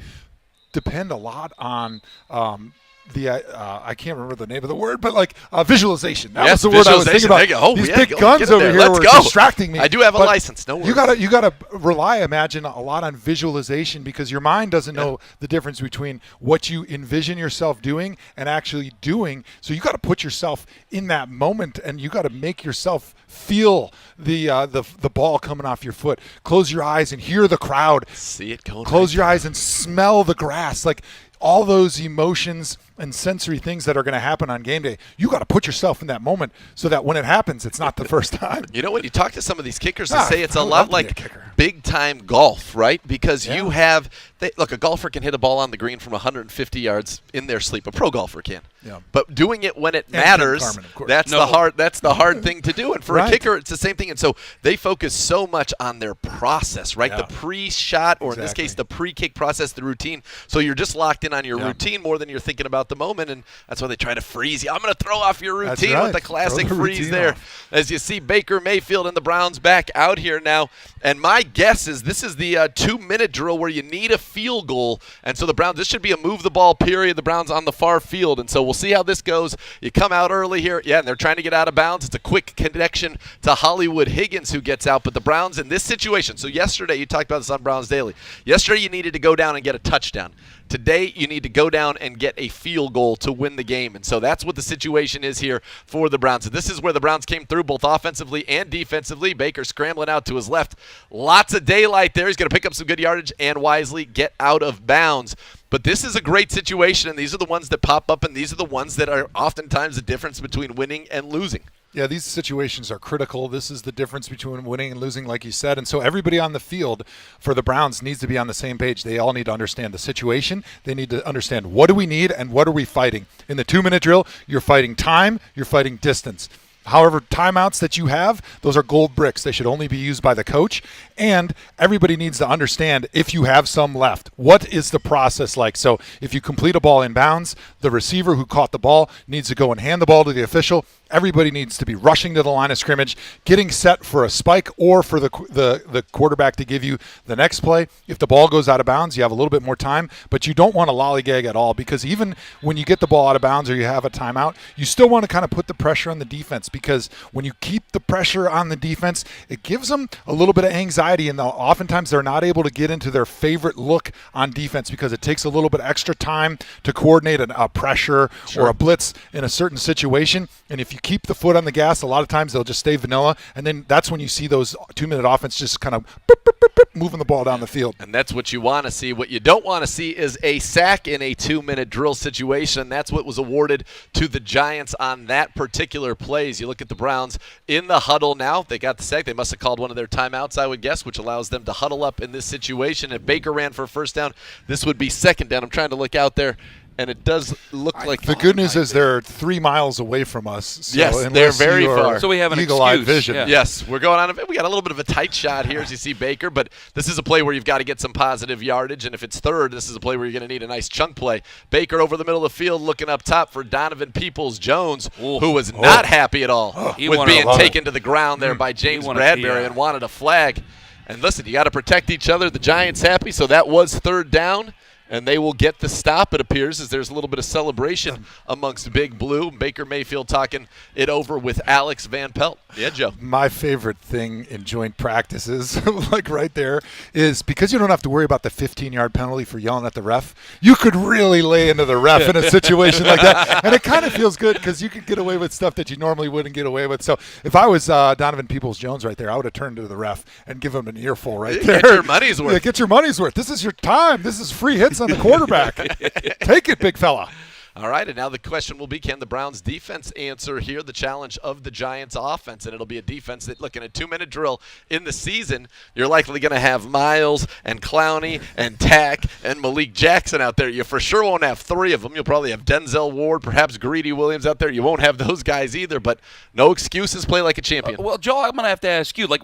depend a lot on I can't remember the name of the word, but like visualization. That was the word I was thinking about. These big guns over here were distracting me. I do have a license. No worries. You gotta imagine a lot on visualization, because your mind doesn't know the difference between what you envision yourself doing and actually doing. So you got to put yourself in that moment, and you got to make yourself feel the ball coming off your foot. Close your eyes and hear the crowd. See it going. Close your eyes and smell the grass. Like all those emotions and sensory things that are going to happen on game day, you got to put yourself in that moment so that when it happens, it's not the first time. When you talk to some of these kickers, they say it's a lot like big-time golf, right? Because you have look, a golfer can hit a ball on the green from 150 yards in their sleep. A pro golfer can. Yeah. But doing it when it matters, Carman, of course. that's the hard thing to do. And for a kicker, it's the same thing. And so they focus so much on their process, right? The pre-shot, or in this case, the pre-kick process, the routine. So you're just locked in on your routine more than you're thinking about the moment, and that's why they try to freeze you. I'm going to throw off your routine with the classic freeze there. As you see Baker Mayfield and the Browns back out here now, and my guess is this is the 2-minute drill where you need a field goal, and so the Browns, this should be a move the ball period. The Browns on the far field, and so we'll see how this goes. You come out early here, and they're trying to get out of bounds. It's a quick connection to Hollywood Higgins who gets out, but the Browns in this situation, so yesterday you talked about this on Browns Daily. Yesterday you needed to go down and get a touchdown. Today, you need to go down and get a field goal to win the game. And so that's what the situation is here for the Browns. And this is where the Browns came through both offensively and defensively. Baker scrambling out to his left. Lots of daylight there. He's going to pick up some good yardage and wisely get out of bounds. But this is a great situation, and these are the ones that pop up, and these are the ones that are oftentimes the difference between winning and losing. Yeah, these situations are critical. This is the difference between winning and losing, like you said. And so everybody on the field for the Browns needs to be on the same page. They all need to understand the situation. They need to understand what do we need and what are we fighting. In the 2-minute drill, you're fighting time, you're fighting distance. However, timeouts that you have, those are gold bricks. They should only be used by the coach. And everybody needs to understand if you have some left. What is the process like? So if you complete a ball in bounds, the receiver who caught the ball needs to go and hand the ball to the official. Everybody needs to be rushing to the line of scrimmage, getting set for a spike or for the quarterback to give you the next play. If the ball goes out of bounds, you have a little bit more time, but you don't want to lollygag at all, because even when you get the ball out of bounds or you have a timeout, you still want to kind of put the pressure on the defense, because when you keep the pressure on the defense, it gives them a little bit of anxiety, and oftentimes they're not able to get into their favorite look on defense because it takes a little bit extra time to coordinate a pressure or a blitz in a certain situation. And if you keep the foot on the gas, a lot of times they'll just stay vanilla, and then that's when you see those 2-minute offense just kind of moving the ball down the field. And that's what you want to see. What you don't want to see is a sack in a 2-minute drill situation. That's what was awarded to the Giants on that particular plays. You look at the Browns in the huddle now. They got the sack. They must have called one of their timeouts, I would guess, which allows them to huddle up in this situation. If Baker ran for a first down, this would be second down. I'm trying to look out there. And it does look like the good news is they're 3 miles away from us. So yes, they're very far. So we have an eagle-eyed vision. Yeah. Yes, we're going on. We got a little bit of a tight shot here as you see Baker, but this is a play where you've got to get some positive yardage. And if it's third, this is a play where you're going to need a nice chunk play. Baker over the middle of the field, looking up top for Donovan Peoples-Jones, who was not happy at all with being taken to the ground there by James Bradbury and wanted a flag. And listen, you got to protect each other. The Giants happy, so that was third down. And they will get the stop, it appears, as there's a little bit of celebration amongst Big Blue. Baker Mayfield talking it over with Alex Van Pelt. Yeah, Joe. My favorite thing in joint practices, like right there, is because you don't have to worry about the 15-yard penalty for yelling at the ref, you could really lay into the ref in a situation like that. And it kind of feels good because you could get away with stuff that you normally wouldn't get away with. So if I was Donovan Peoples-Jones right there, I would have turned to the ref and give him an earful right there. Get your money's worth. Yeah, get your money's worth. This is your time. This is free hits on the quarterback. Take it, big fella. All right, and now the question will be, can the Browns defense answer here the challenge of the Giants offense? And it'll be a defense that, look, in a 2-minute drill in the season, you're likely going to have Miles and Clowney and Tack and Malik Jackson out there. You for sure won't have 3 of them. You'll probably have Denzel Ward, perhaps Greedy Williams out there. You won't have those guys either, but no excuses. Play like a champion. Well, Joe, I'm going to have to ask you, like,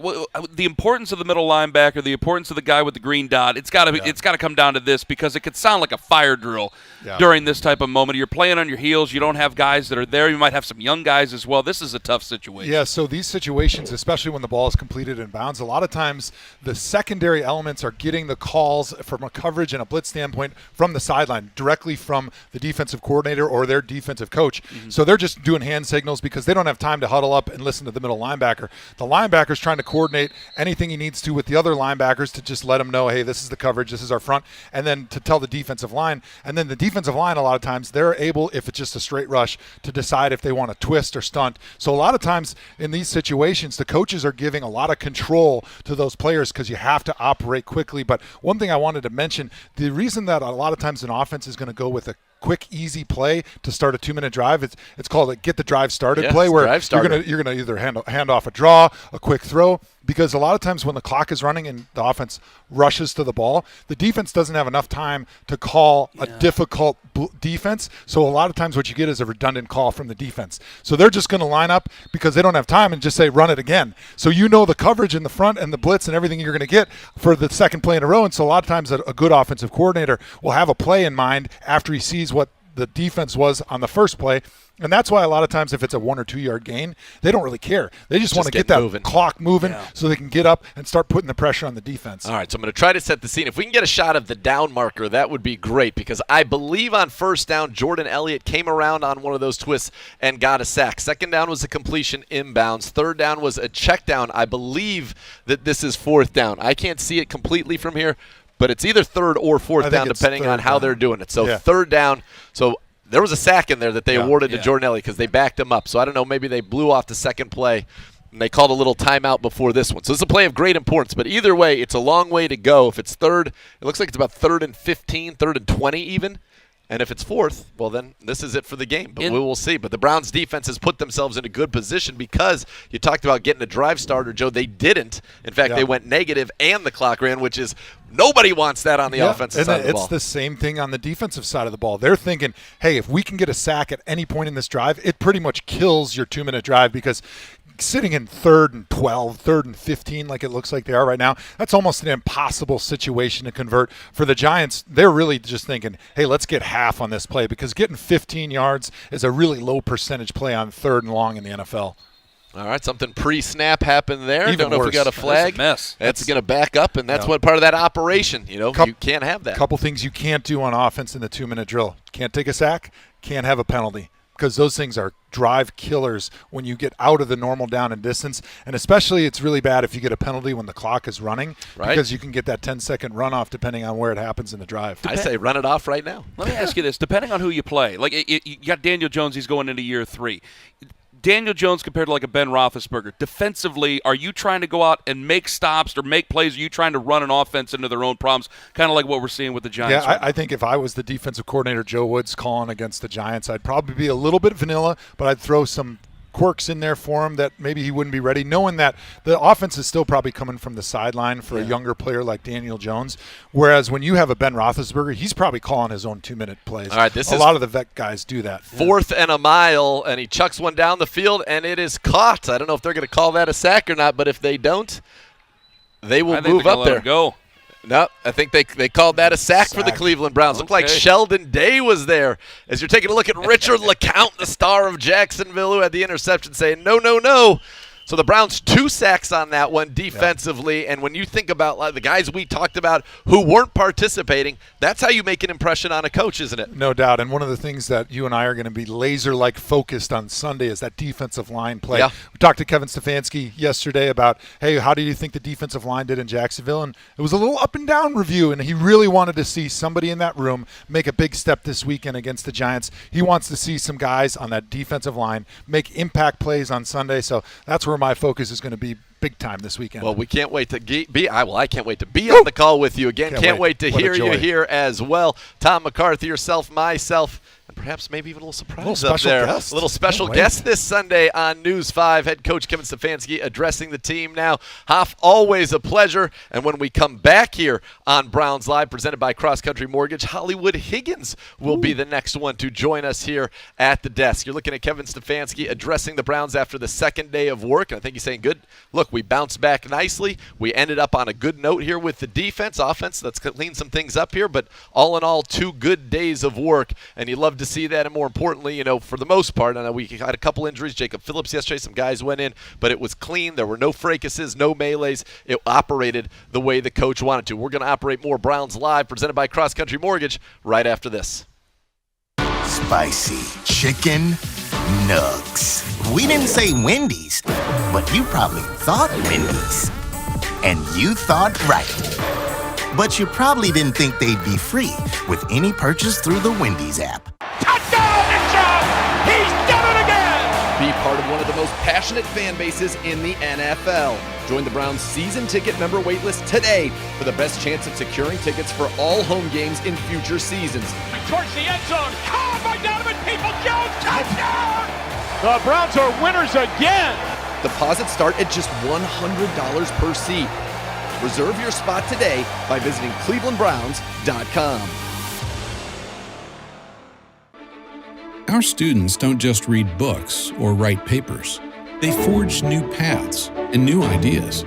the importance of the middle linebacker, the importance of the guy with the green dot, it's got to come down to this, because it could sound like a fire drill during this type of moment. You're playing on your heels. You don't have guys that are there. You might have some young guys as well. This is a tough situation. Yeah, so these situations, especially when the ball is completed in bounds, a lot of times the secondary elements are getting the calls from a coverage and a blitz standpoint from the sideline, directly from the defensive coordinator or their defensive coach. Mm-hmm. So they're just doing hand signals because they don't have time to huddle up and listen to the middle linebacker. The linebacker's trying to coordinate anything he needs to with the other linebackers to just let them know, hey, this is the coverage, this is our front, and then to tell the defensive line. And then the defensive line, a lot of times, they're able, if it's just a straight rush, to decide if they want to twist or stunt. So a lot of times in these situations, the coaches are giving a lot of control to those players because you have to operate quickly. But one thing I wanted to mention, the reason that a lot of times an offense is going to go with a quick, easy play to start a 2-minute drive. It's called a get the drive started play, where you're gonna either hand off a draw, a quick throw, because a lot of times when the clock is running and the offense rushes to the ball, the defense doesn't have enough time to call a difficult defense. So a lot of times what you get is a redundant call from the defense. So they're just going to line up because they don't have time and just say, run it again. So you know the coverage in the front and the blitz and everything you're going to get for the second play in a row. And so a lot of times a good offensive coordinator will have a play in mind after he sees what the defense was on the first play. And that's why a lot of times if it's a 1 or 2 yard gain, they don't really care. They just want to get that clock moving so they can get up and start putting the pressure on the defense. All right, so I'm going to try to set the scene. If we can get a shot of the down marker, that would be great, because I believe on first down, Jordan Elliott came around on one of those twists and got a sack. Second down was a completion inbounds. Third down was a check down. I believe that this is fourth down. I can't see it completely from here, but it's either third or fourth down depending on how they're doing it. So third down. So there was a sack in there that they awarded to Jordan Elliott because they backed him up. So I don't know, maybe they blew off the second play and they called a little timeout before this one. So this is a play of great importance. But either way, it's a long way to go. If it's third, it looks like it's about 3rd and 15, 3rd and 20 even. And if it's fourth, well, then this is it for the game. But we will see. But the Browns' defense has put themselves in a good position because you talked about getting a drive starter, Joe. They didn't. In fact, they went negative and the clock ran, which is nobody wants that on the offensive side of the ball. It's the same thing on the defensive side of the ball. They're thinking, hey, if we can get a sack at any point in this drive, it pretty much kills your 2-minute drive, because sitting in 3rd and 12, 3rd and 15 like it looks like they are right now, that's almost an impossible situation to convert. For the Giants, they're really just thinking, hey, let's get half on this play, because getting 15 yards is a really low percentage play on 3rd and long in the NFL. All right, something pre-snap happened there. Even Don't know worse. if we got a flag. That's a mess. That's going to back up, and that's what part of that operation. You know, you can't have that. A couple things you can't do on offense in the 2-minute drill. Can't take a sack, can't have a penalty. because those things are drive killers when you get out of the normal down and distance. And especially it's really bad if you get a penalty when the clock is running, because you can get that 10-second runoff depending on where it happens in the drive. I say run it off right now. Let me ask you this. Depending on who you play, like you got Daniel Jones, he's going into year 3. Daniel Jones compared to like a Ben Roethlisberger, defensively, are you trying to go out and make stops or make plays? Are you trying to run an offense into their own problems, kind of like what we're seeing with the Giants? Yeah, I think if I was the defensive coordinator, Joe Woods, calling against the Giants, I'd probably be a little bit vanilla, but I'd throw some quirks in there for him that maybe he wouldn't be ready, knowing that the offense is still probably coming from the sideline for a younger player like Daniel Jones. Whereas when you have a Ben Roethlisberger, he's probably calling his own 2-minute plays. All right, a lot of the vet guys do that. 4th and a mile, and he chucks one down the field, and it is caught. I don't know if they're going to call that a sack or not, but if they don't, they will move up there. Go. No, I think they called that a sack for the Cleveland Browns. Looked like Sheldon Day was there. As you're taking a look at Richard LeCount, the star of Jacksonville, who had the interception, saying, no, no, no. So the Browns 2 sacks on that one defensively, and when you think about the guys we talked about who weren't participating, that's how you make an impression on a coach, isn't it? No doubt, and one of the things that you and I are going to be laser-like focused on Sunday is that defensive line play. Yeah. We talked to Kevin Stefanski yesterday about, hey, how do you think the defensive line did in Jacksonville? And it was a little up-and-down review, and he really wanted to see somebody in that room make a big step this weekend against the Giants. He wants to see some guys on that defensive line make impact plays on Sunday, so that's where my focus is going to be big time this weekend. Well, we can't wait to be. I can't wait to be on the call with you again. Can't wait to hear you here as well. Tom McCarthy, yourself, myself, and perhaps maybe even a little surprise up there. Guest. A little special guest this Sunday on News 5. Head coach Kevin Stefanski addressing the team now. Hoff, always a pleasure. And when we come back here on Browns Live, presented by CrossCountry Mortgage, Hollywood Higgins will be the next one to join us here at the desk. You're looking at Kevin Stefanski addressing the Browns after the second day of work. And I think he's saying, good. Look, we bounced back nicely. We ended up on a good note here with the defense. Offense, let's clean some things up here. But all in all, 2 good days of work. And you love to see that. And more importantly, for the most part, I know we had a couple injuries. Jacob Phillips yesterday, some guys went in, but it was clean. There were no fracases, no melees. It operated the way the coach wanted to. We're going to operate more Browns Live, presented by CrossCountry Mortgage, right after this. Spicy chicken nugs. We didn't say Wendy's, but you probably thought Wendy's. And you thought right. But you probably didn't think they'd be free with any purchase through the Wendy's app. Touchdown, Mitchell! He's done it again! Be part of one of the most passionate fan bases in the NFL. Join the Browns season ticket member waitlist today for the best chance of securing tickets for all home games in future seasons. Towards the end zone, caught by Donovan Peoples-Jones, touchdown! The Browns are winners again! Deposits start at just $100 per seat. Reserve your spot today by visiting clevelandbrowns.com. Our students don't just read books or write papers. They forge new paths and new ideas.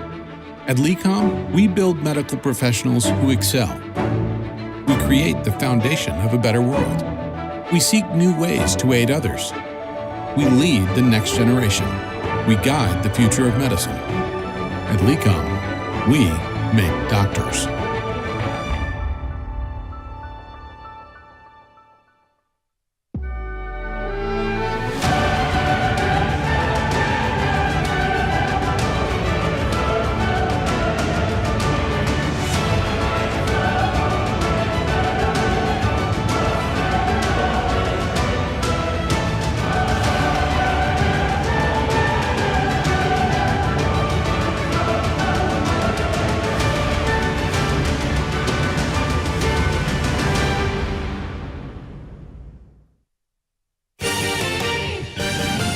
At LECOM, we build medical professionals who excel. We create the foundation of a better world. We seek new ways to aid others. We lead the next generation. We guide the future of medicine. At LECOM, we make doctors.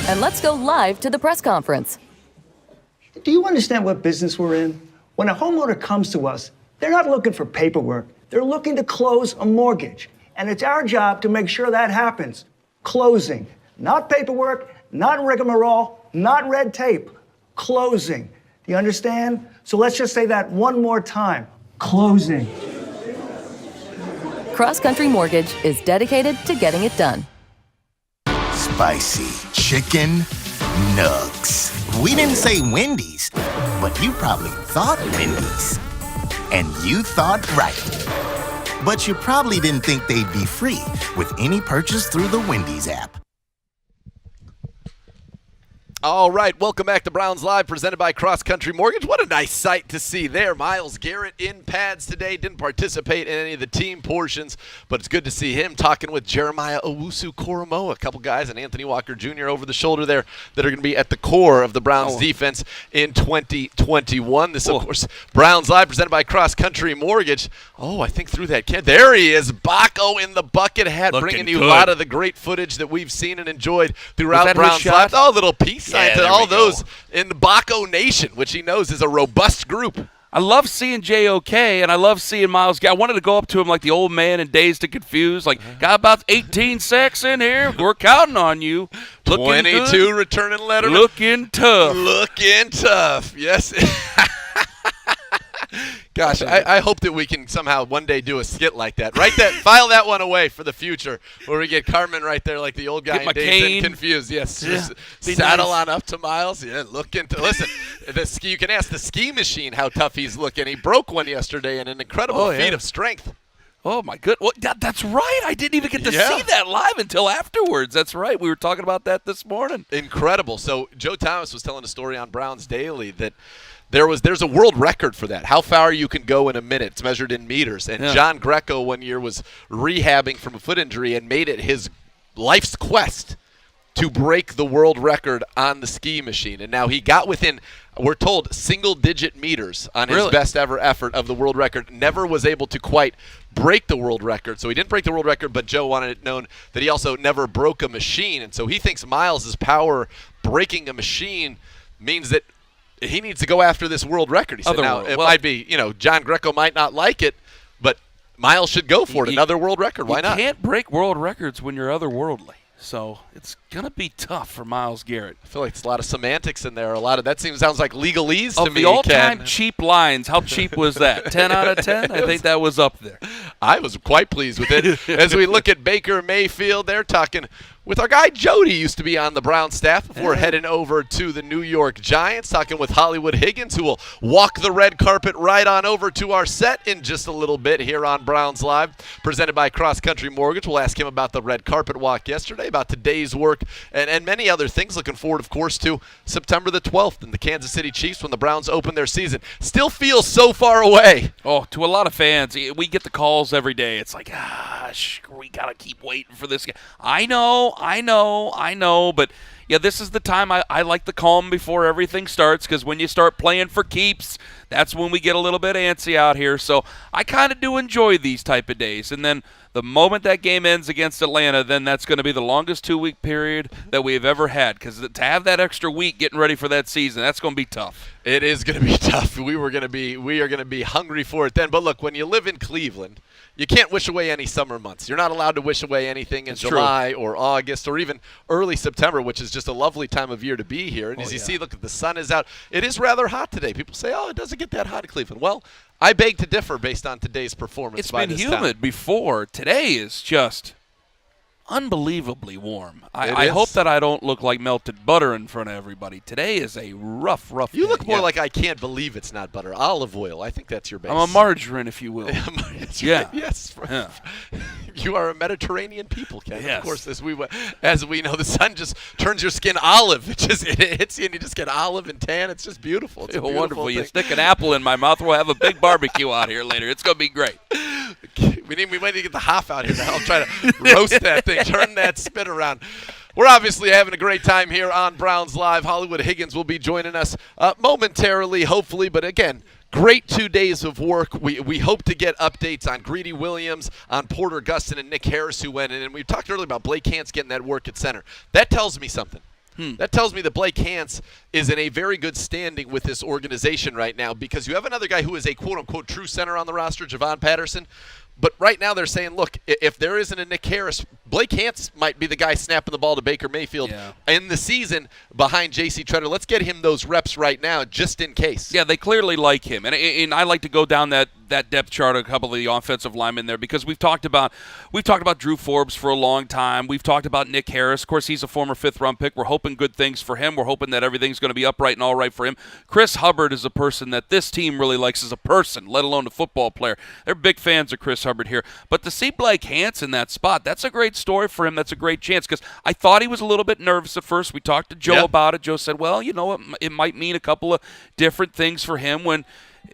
And let's go live to the press conference. Do you understand what business we're in? When a homeowner comes to us, they're not looking for paperwork. They're looking to close a mortgage. And it's our job to make sure that happens. Closing. Not paperwork, not rigmarole, not red tape. Closing. Do you understand? So let's just say that one more time. Closing. CrossCountry Mortgage is dedicated to getting it done. Spicy chicken nugs. We didn't say Wendy's, but you probably thought Wendy's. And you thought right. But you probably didn't think they'd be free with any purchase through the Wendy's app. All right, welcome back to Browns Live, presented by CrossCountry Mortgage. What a nice sight to see there. Myles Garrett in pads today, didn't participate in any of the team portions, but it's good to see him talking with Jeremiah Owusu-Koramoah, a couple guys, and Anthony Walker Jr. over the shoulder there that are going to be at the core of the Browns defense in 2021. This, of course, Browns Live, presented by CrossCountry Mortgage. Oh, I think through that kid. There he is, Baco in the bucket hat, Looking bringing you good. a lot of the great footage that we've seen and enjoyed throughout Browns Browns Live. Oh, little piece. Yeah, to all those in the Baco Nation, which he knows is a robust group. I love seeing JOK, and I love seeing Myles Garrett. I wanted to go up to him like the old man in Dazed and Confused, like, got about 18 sacks in here. We're counting on you. Looking 22 good. returning letterman. Looking tough. Looking tough. Yes. Gosh, I hope that we can somehow one day do a skit like that. File that one away for the future, where we get Carman right there like the old guy in Dazed and Confused. Yes, just saddle on up to Myles. Yeah, listen, you can ask the ski machine how tough he's looking. He broke one yesterday in an incredible feat of strength. Oh, my goodness. Well, that's right. I didn't even get to see that live until afterwards. That's right. We were talking about that this morning. Incredible. So JoeThomas was telling a story on Browns Daily that there's a world record for that, how far you can go in a minute. It's measured in meters. And John Greco one year was rehabbing from a foot injury and made it his life's quest to break the world record on the ski machine. And now he got within, we're told, single-digit meters on his best ever effort of the world record. Never was able to quite break the world record. So he didn't break the world record, but Joe wanted it known that he also never broke a machine. And so he thinks Myles' power breaking a machine means that he needs to go after this world record. He said, it might be, John Greco might not like it, but Myles should go for it. Another world record. Why not? You can't break world records when you're otherworldly. So it's going to be tough for Myles Garrett. I feel like there's a lot of semantics in there. Sounds like legalese to me. Of the all-time cheap lines, how cheap was that? 10 out of 10? I think that was up there. I was quite pleased with it. As we look at Baker Mayfield, they're talking with our guy Jody, used to be on the Browns staff before heading over to the New York Giants, talking with Hollywood Higgins, who will walk the red carpet right on over to our set in just a little bit here on Browns Live, presented by CrossCountry Mortgage. We'll ask him about the red carpet walk yesterday, about today's work, and many other things. Looking forward, of course, to September the 12th and the Kansas City Chiefs when the Browns open their season. Still feels so far away. Oh, to a lot of fans, we get the calls every day. It's like, we got to keep waiting for this guy. I know, but yeah, this is the time I like the calm before everything starts, because when you start playing for keeps, that's when we get a little bit antsy out here. So I kind of do enjoy these type of days. And then the moment that game ends against Atlanta, then that's going to be the longest 2-week period that we have ever had, because to have that extra week getting ready for that season, that's going to be tough. It is going to be tough. We are going to be hungry for it then. But look, when you live in Cleveland, you can't wish away any summer months. You're not allowed to wish away anything in July or August or even early September, which is just a lovely time of year to be here. And as you see, look, the sun is out. It is rather hot today. People say, it doesn't get that hot in Cleveland. Well, I beg to differ based on today's performance. It's been humid before. Today is just unbelievably warm. I hope that I don't look like melted butter in front of everybody. Today is a rough You day. look more like I can't believe it's not butter. Olive oil. I think that's your base. I'm a margarine, if you will. Yeah. Yes. Yeah. You are a Mediterranean people, Ken. Yes. Of course, as we know, the sun just turns your skin olive. It hits you and you just get olive and tan. It's just beautiful. It's wonderful. Thing. You stick an apple in my mouth, we'll have a big barbecue out here later. It's going to be great. We might need to get the Hoff out here now. I'll try to roast that thing, turn that spit around. We're obviously having a great time here on Browns Live. Hollywood Higgins will be joining us momentarily, hopefully. But again, great 2 days of work. We hope to get updates on Greedy Williams, on Porter Gustin, and Nick Harris, who went in. And we talked earlier about Blake Hance getting that work at center. That tells me something. That tells me that Blake Hance is in a very good standing with this organization right now, because you have another guy who is a quote-unquote true center on the roster, Javon Patterson. But right now they're saying, look, if there isn't a Nick Harris, Blake Hance might be the guy snapping the ball to Baker Mayfield in the season behind J.C. Treader. Let's get him those reps right now just in case. Yeah, they clearly like him. And I like to go down that that depth chart, a couple of the offensive linemen there, because we've talked about Drew Forbes for a long time. We've talked about Nick Harris. Of course, he's a former 5th-round pick. We're hoping good things for him. We're hoping that everything's going to be upright and all right for him. Chris Hubbard is a person that this team really likes as a person, let alone a football player. They're big fans of Chris Hubbard here. But to see Blake Hance in that spot, that's a great story for him. That's a great chance, because I thought he was a little bit nervous at first. We talked to Joe about it. Joe said, well, you know, it might mean a couple of different things for him when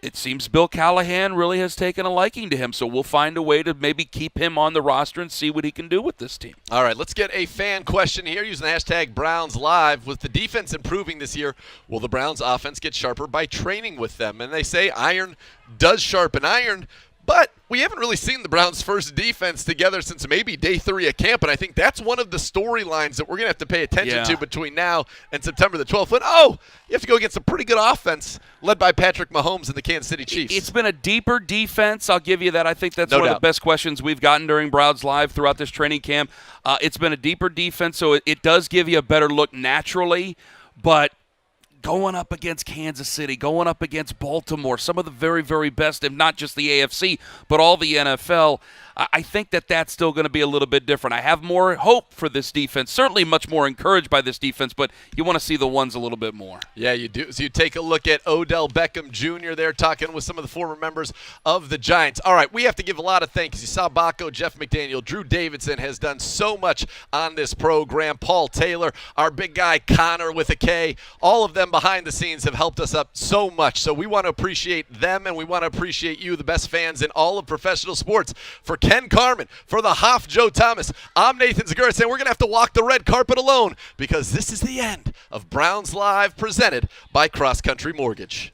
it seems Bill Callahan really has taken a liking to him. So we'll find a way to maybe keep him on the roster and see what he can do with this team. All right, let's get a fan question here using the hashtag BrownsLive. With the defense improving this year, will the Browns offense get sharper by training with them? And they say iron does sharpen iron, but we haven't really seen the Browns' first defense together since maybe day 3 of camp, and I think that's one of the storylines that we're going to have to pay attention to between now and September the 12th. But, you have to go against a pretty good offense led by Patrick Mahomes and the Kansas City Chiefs. It's been a deeper defense. I'll give you that. I think that's one of the best questions we've gotten during Browns Live throughout this training camp. It's been a deeper defense, so it does give you a better look naturally, but going up against Kansas City, going up against Baltimore, some of the very, very best, if not just the AFC, but all the NFL, I think that that's still going to be a little bit different. I have more hope for this defense, certainly much more encouraged by this defense, but you want to see the ones a little bit more. Yeah, you do. So you take a look at Odell Beckham Jr. there talking with some of the former members of the Giants. All right, we have to give a lot of thanks. You saw Baco, Jeff McDaniel, Drew Davidson has done so much on this program. Paul Taylor, our big guy Connor with a K, all of them behind the scenes have helped us up so much. So we want to appreciate them, and we want to appreciate you, the best fans in all of professional sports. For Ken Carman, for the Hoff JoeThomas, I'm Nathan Zegura saying we're going to have to walk the red carpet alone because this is the end of Browns Live presented by CrossCountry Mortgage.